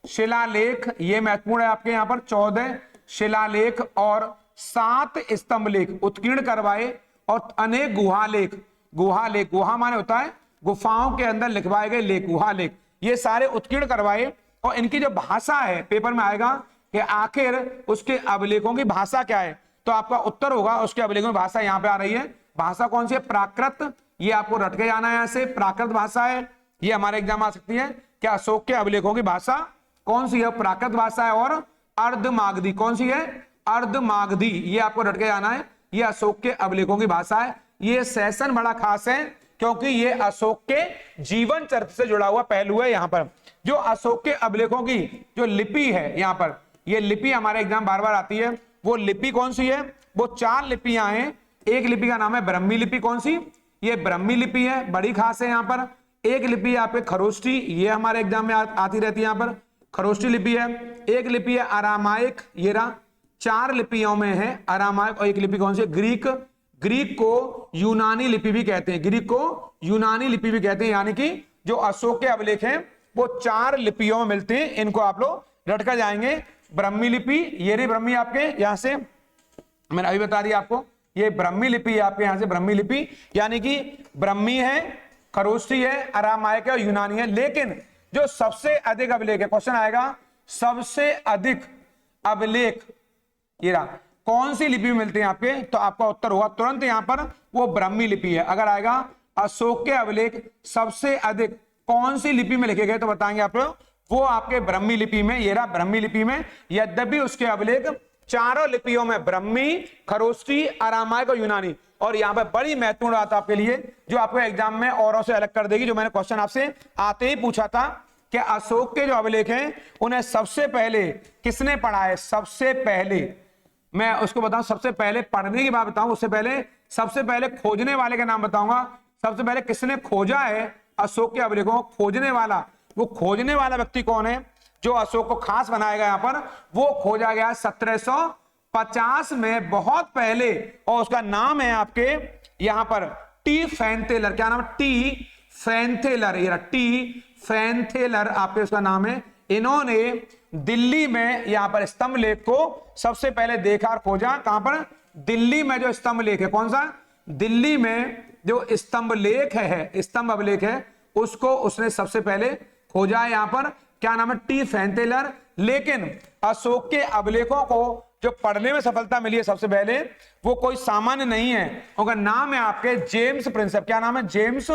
शिलालेख, ये महत्वपूर्ण है आपके यहां पर, 14 शिलालेख और 7 स्तंभ लेख उत्कीर्ण करवाए और अनेक गुहालेख, गुहालेख, गुहा माने होता है गुफाओं के अंदर लिखवाए गए लेख, गुहालेख, ये सारे उत्कीर्ण करवाए। और इनकी जो भाषा है, पेपर में आएगा कि आखिर उसके अभिलेखों की भाषा क्या है, तो आपका उत्तर होगा उसके अभिलेखों की भाषा यहां पे आ रही है। भाषा कौन सी है? प्राकृत, ये आपको रट के जाना है यहां से, प्राकृत भाषा है, ये हमारे एग्जाम आ सकती है। क्या अशोक के अभिलेखों की भाषा कौन सी है? प्राकृत भाषा है। और अर्धमागधी, कौन सी है? अर्धमागधी, ये आपको रट के जाना है, ये अशोक के अभिलेखों की भाषा है। ये सेशन बड़ा खास है क्योंकि ये अशोक के जीवन चरित्र से जुड़ा हुआ पहलू है। यहां पर जो अशोक के अभिलेखों की जो लिपि है, यहां पर ये लिपि हमारे एग्जाम बार बार आती है, वो लिपि कौन सी है? वो 4 लिपियां हैं। एक लिपि का नाम है ब्राह्मी लिपि। कौन सी? ये ब्राह्मी लिपि है, बड़ी खास है यहां पर। एक लिपि यहाँ पे खरोष्टी, ये हमारे एग्जाम में आती रहती है, यहाँ पर खरोष्टी लिपि है। एक लिपि है अरामाइक, ये रहा, 4 लिपियों में है अरामाइक। और एक लिपि कौन सी है? ग्रीक। ग्रीक को यूनानी लिपि भी कहते हैं, ग्रीक को यूनानी लिपि भी कहते हैं। यानी कि जो अशोक के अभिलेख हैं वो 4 लिपियों में मिलते हैं, इनको आप लोग रटकर जाएंगे। ब्राह्मी लिपि, ये रही ब्राह्मी आपके यहां से, मैंने अभी बता दिया आपको, ये ब्राह्मी लिपि है आपके यहां से, ब्राह्मी लिपि, यानी कि ब्राह्मी है, खरोष्टी है, अरामाइक है और यूनानी है। लेकिन जो सबसे अधिक अभिलेख है, क्वेश्चन आएगा सबसे अधिक अभिलेख ये रहा, कौन सी लिपि में मिलते हैं आपके? तो आपका उत्तर होगा तुरंत यहां पर, वो ब्राह्मी लिपि है। अगर आएगा अशोक के अभिलेख सबसे अधिक कौन सी लिपि में लिखे गए, तो बताएंगे आप लोग, वो आपके ब्राह्मी लिपि में, ये रहा ब्राह्मी लिपि में। यद्यपि उसके अभिलेख 4 लिपियों में, ब्राह्मी, खरोष्टी, अरामाइक और यूनानी। और यहां पर बड़ी महत्वपूर्ण बात आपके लिए जो आपको एग्जाम में औरों से अलग कर देगी, जो मैंने क्वेश्चन आपसे आते ही पूछा था कि अशोक के जो अभिलेख हैं उन्हें सबसे पहले किसने पढ़ा है? सबसे पहले मैं उसको बताऊं, सबसे पहले पढ़ने की बात बताऊं, उससे पहले सबसे पहले खोजने वाले का नाम बताऊंगा। सबसे पहले किसने खोजा है अशोक के अभिलेखों को? खोजने वाला, वो खोजने वाला व्यक्ति कौन है जो अशोक को खास बनाएगा यहां पर? वो खोजा गया 1750 में, बहुत पहले। और उसका नाम है आपके यहां पर टी फैनथेलर। क्या नाम है? टी फैनथेलर, ये टी फैनथेलर आपके उसका नाम है। इन्होंने दिल्ली में यहां पर स्तंभ लेख को सबसे पहले देखा और खोजा। कहां पर? दिल्ली में जो स्तंभ लेख है, कौन सा? दिल्ली में जो स्तंभ लेख है, स्तंभ अभिलेख है, उसको उसने सबसे पहले खोजा है यहां पर। क्या नाम है? टी फैनथेलर। लेकिन अशोक के अभिलेखों को जो पढ़ने में सफलता मिली है सबसे पहले, वो कोई सामान्य नहीं है, उनका नाम है आपके जेम्स प्रिंसेप। क्या नाम है? जेम्स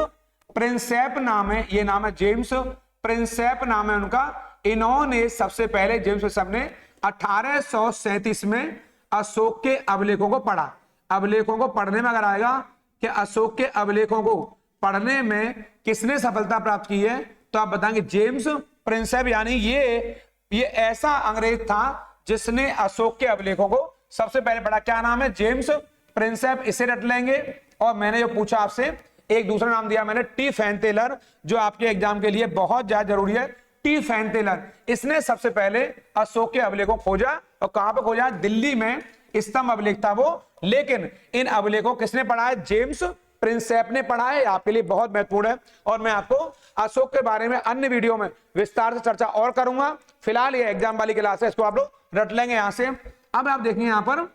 प्रिंसेप नाम है, ये नाम है जेम्स प्रिंसेप नाम है उनका। इन्होंने सबसे पहले, जेम्स प्रिंसेप ने 1837 में अशोक के अभिलेखों को पढ़ा। अभिलेखों को पढ़ने में अगर आएगा कि अशोक के अभिलेखों को पढ़ने में किसने सफलता प्राप्त की है, तो आप बताएंगे जेम्स प्रिंसेप। यानी ये ऐसा अंग्रेज था जिसने अशोक के अभिलेखों को सबसे पहले पढ़ा। क्या नाम है? जेम्स प्रिंसेप, इसे रट लेंगे। और मैंने जो पूछा आपसे, एक दूसरा नाम दिया मैंने टी फैनथेलर, जो आपके एग्जाम के लिए बहुत ज्यादा जरूरी है। टी फैंटेलर, इसने सबसे पहले अशोक के अभिलेखों को खोजा। और कहां पर खोजा? दिल्ली में स्तंभ अभिलेख था वो। लेकिन इन अभिलेखों किसने पढ़ा है? जेम्स प्रिंसेप ने पढ़ा है। आपके लिए बहुत महत्वपूर्ण है और मैं आपको अशोक के बारे में अन्य वीडियो में विस्तार से चर्चा और करूंगा। फिलहाल ये एग्जाम वाली क्लास है, इसको आप लोग रट लेंगे यहां से। अब आप देखेंगे यहां पर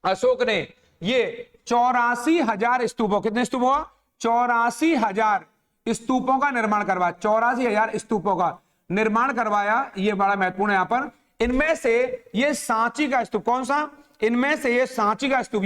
अशोक ने ये 84,000 स्तूपों, कितने स्तूप हुआ? 84,000 स्तूपों का निर्माण करवाया। 84,000 स्तूपों का निर्माण करवाया, ये बड़ा महत्वपूर्ण है यहां पर। इनमें से ये सांची का स्तूप, कौन सा? इनमें से ये सांची का स्तूप,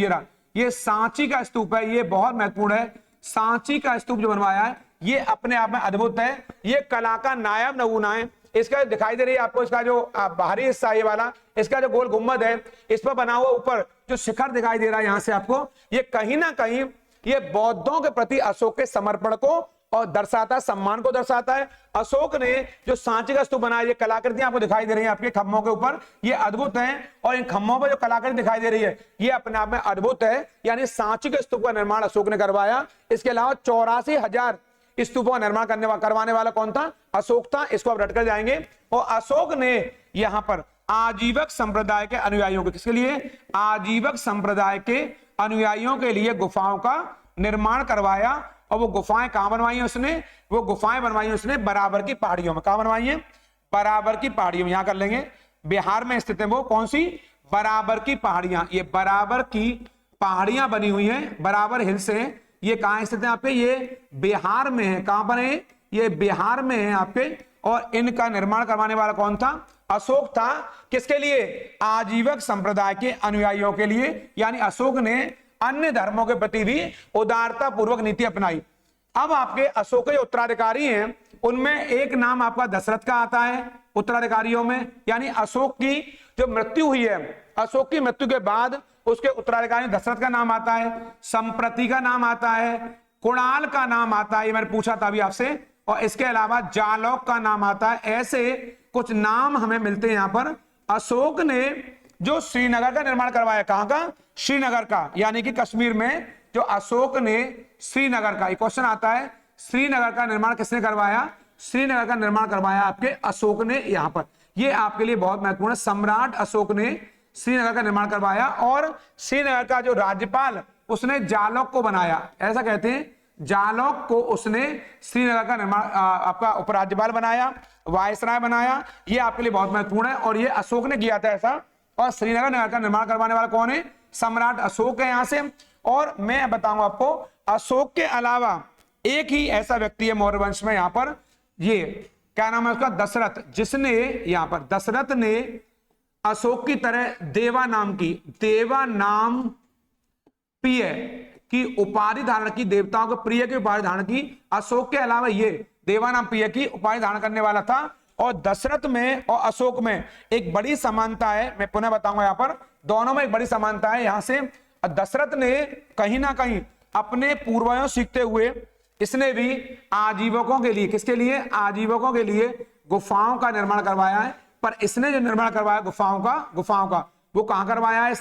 ये सांची का स्तूप है, ये बहुत महत्वपूर्ण है। सांची का स्तूप जो बनवाया है ये अपने आप में अद्भुत है। ये कला का नायाब नमूना है। इसका दिखाई दे रही है आपको, इसका जो बाहरी हिस्सा ये वाला, इसका जो गोल गुम्बद है, इस पर बना हुआ ऊपर जो शिखर दिखाई दे रहा है यहां से आपको, ये कहीं ना कहीं ये बौद्धों के प्रति अशोक के समर्पण को और दर्शाता है, सम्मान को दर्शाता है। अशोक ने जो सांची का स्तूप बनाया, ये कलाकृतियां आपको दिखाई दे रही है आपके खम्भों के ऊपर, ये अद्भुत है। और इन खम्भों पर जो कलाकृति दिखाई दे रही है ये अपने आप में अद्भुत है। यानी सांची के स्तूप का निर्माण अशोक ने करवाया। इसके अलावा 84,000 स्तूपों का निर्माण करवाने वाला कौन था? अशोक था। इसको आप रटकर जाएंगे। और अशोक ने यहां पर आजीवक संप्रदाय के अनुयायियों के, किसके लिए? आजीवक संप्रदाय के अनुयायियों के लिए गुफाओं का निर्माण करवाया। और वो गुफाएं कहां बनवाई है उसने? वो गुफाएं बनवाई है उसने बराबर की पहाड़ियों में। कहां बनवाई है? बराबर की पहाड़ियों में। यहां कर लेंगे, बिहार में स्थित है वो। कौन सी? बराबर की पहाड़ियां। ये बराबर की पहाड़ियां बनी हुई हैं, बराबर हिल्स है। ये कहां स्थित है आपके? ये बिहार में है। कहां पर है? ये बिहार में है आपके। और इनका निर्माण करवाने वाला कौन था? अशोक था। किसके लिए? आजीवक संप्रदाय के अनुयायियों के लिए। यानी अशोक ने अन्य धर्मों के प्रति भी उदारता पूर्वक नीति अपनाई। अब आपके अशोक के उत्तराधिकारी हैं, उनमें एक नाम आपका दशरथ का आता है उत्तराधिकारियों में। यानी अशोक की जो मृत्यु हुई है, अशोक की मृत्यु के बाद उसके उत्तराधिकारी दशरथ का नाम आता है, संप्रति का नाम आता है, कुणाल का नाम आता है, ये मैंने पूछा था अभी आपसे। और इसके अलावा जालौक का नाम आता है। ऐसे कुछ नाम हमें मिलते हैं यहां पर। अशोक ने जो श्रीनगर का निर्माण करवाया, कहां का? श्रीनगर का। यानी कि कश्मीर में जो अशोक ने श्रीनगर का, क्वेश्चन आता है, श्रीनगर का निर्माण किसने करवाया? श्रीनगर का निर्माण करवाया आपके अशोक ने। यहां पर ये आपके लिए बहुत महत्वपूर्ण है। सम्राट अशोक ने श्रीनगर का निर्माण करवाया। और श्रीनगर का जो राज्यपाल, उसने जालौक को बनाया। ऐसा कहते हैं, जालौक को उसने श्रीनगर का निर्माण आपका उपराज्यपाल बनाया, वायसराय बनाया। ये आपके लिए बहुत महत्वपूर्ण है और ये अशोक ने किया था ऐसा। और श्रीनगर नगर का निर्माण करवाने वाला कौन है? सम्राट अशोक है यहां से। और मैं बताऊंगा आपको, अशोक के अलावा एक ही ऐसा व्यक्ति है मौर्य वंश में यहां पर, ये क्या नाम है उसका? दशरथ। जिसने यहां पर, दशरथ ने अशोक की तरह देवा नाम प्रिय की उपाधि धारण की, देवताओं के प्रिय की उपाधि धारण की। अशोक के अलावा ये देवानाम प्रिय की उपाधि धारण करने वाला था। और दशरथ में और अशोक में एक बड़ी समानता है, मैं पुनः बताऊंगा यहां पर, दोनों में एक बड़ी समानता है। यहां से दशरथ ने कहीं ना कहीं अपने पूर्वजों सीखते हुए इसने भी आजीवकों के लिए, किसके लिए? आजीवकों के लिए गुफाओं का निर्माण करवाया है। पर इसने जो निर्माण करवाया गुफाओं का वो कहां करवाया है?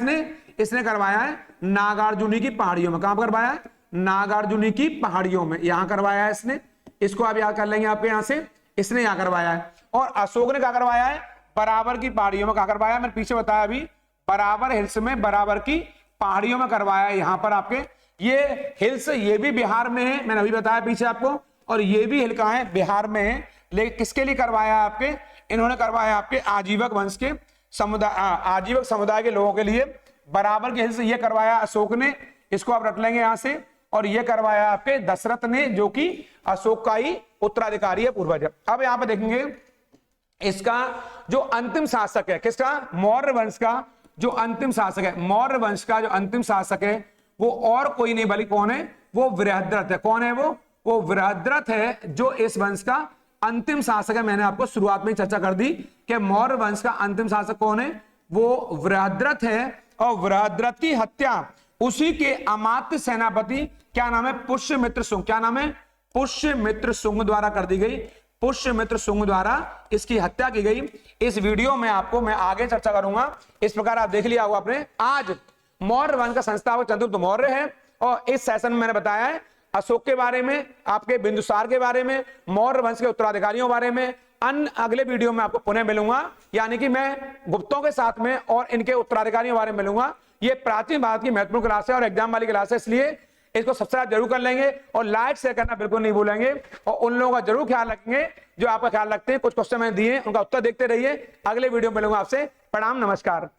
इसने करवाया है नागार्जुनी की पहाड़ियों में। कहां करवाया है? नागार्जुनी की पहाड़ियों में, यहां करवाया है इसने। इसको आप याद कर लेंगे आपके यहां से, इसने यहां करवाया है। और अशोक ने क्या करवाया है? बराबर की पहाड़ियों में। कहां करवाया? मैंने पीछे बताया अभी, बराबर हिल्स में, बराबर की पहाड़ियों में करवाया है। यहां पर आपके ये हिल्स, ये भी बिहार में है, मैंने अभी बताया पीछे आपको। और ये भी हिल कहां है? बिहार में है। लेकिन किसके लिए करवाया है आपके? इन्होंने करवाया आपके आजीवक वंश के समुदाय, आजीवक समुदाय के लोगों के लिए। बराबर के हिल्स ये करवाया अशोक ने, इसको आप रख लेंगे यहां से। और ये करवाया आपके दशरथ ने, जो कि अशोक का ही उत्तराधिकारी है, पूर्वज। अब यहां पर देखेंगे इसका जो अंतिम शासक है, किसका? मौर्य वंश का जो अंतिम शासक है, मौर्य वंश का जो अंतिम शासक है वो और कोई नहीं बल्कि कौन है? वो बृहद्रथ है। कौन है वो बृहद्रथ है जो इस वंश का अंतिम शासक है। मैंने आपको शुरुआत में चर्चा कर दी कि मौर्य वंश का अंतिम शासक कौन है? वो बृहद्रथ है। और बृहद्रथ की हत्या उसी के अमात्य सेनापति, क्या नाम है? पुष्यमित्र शुंग। क्या नाम है? पुष्यमित्र शुंग द्वारा कर दी गई। पुष्यमित्र शुंग द्वारा इसकी हत्या की गई। इस वीडियो में आपको मैं आगे चर्चा करूंगा। इस प्रकार आप देख लिया होगा आपने। आज मौर्य वंश का संस्थापक चंद्रगुप्त मौर्य है। और इस सेशन में मैंने बताया है अशोक के बारे में, आपके बिंदुसार के बारे में, मौर्य वंश के उत्तराधिकारियों के बारे में, अन्य अगले वीडियो में आपको पुनः मिलूंगा, यानी कि मैं गुप्तों के साथ में और इनके उत्तराधिकारियों के बारे में मिलूंगा। ये प्राचीन भारत की महत्वपूर्ण क्लास है और एग्जाम वाली क्लास है, इसलिए इसको सब्सक्राइब जरूर कर लेंगे और लाइक शेयर करना बिल्कुल नहीं भूलेंगे। और उन लोगों का जरूर ख्याल रखेंगे जो आपका ख्याल रखते हैं। कुछ क्वेश्चन मैंने दिए, उनका उत्तर देखते रहिए। अगले वीडियो में मिलूंगा आपसे। प्रणाम, नमस्कार।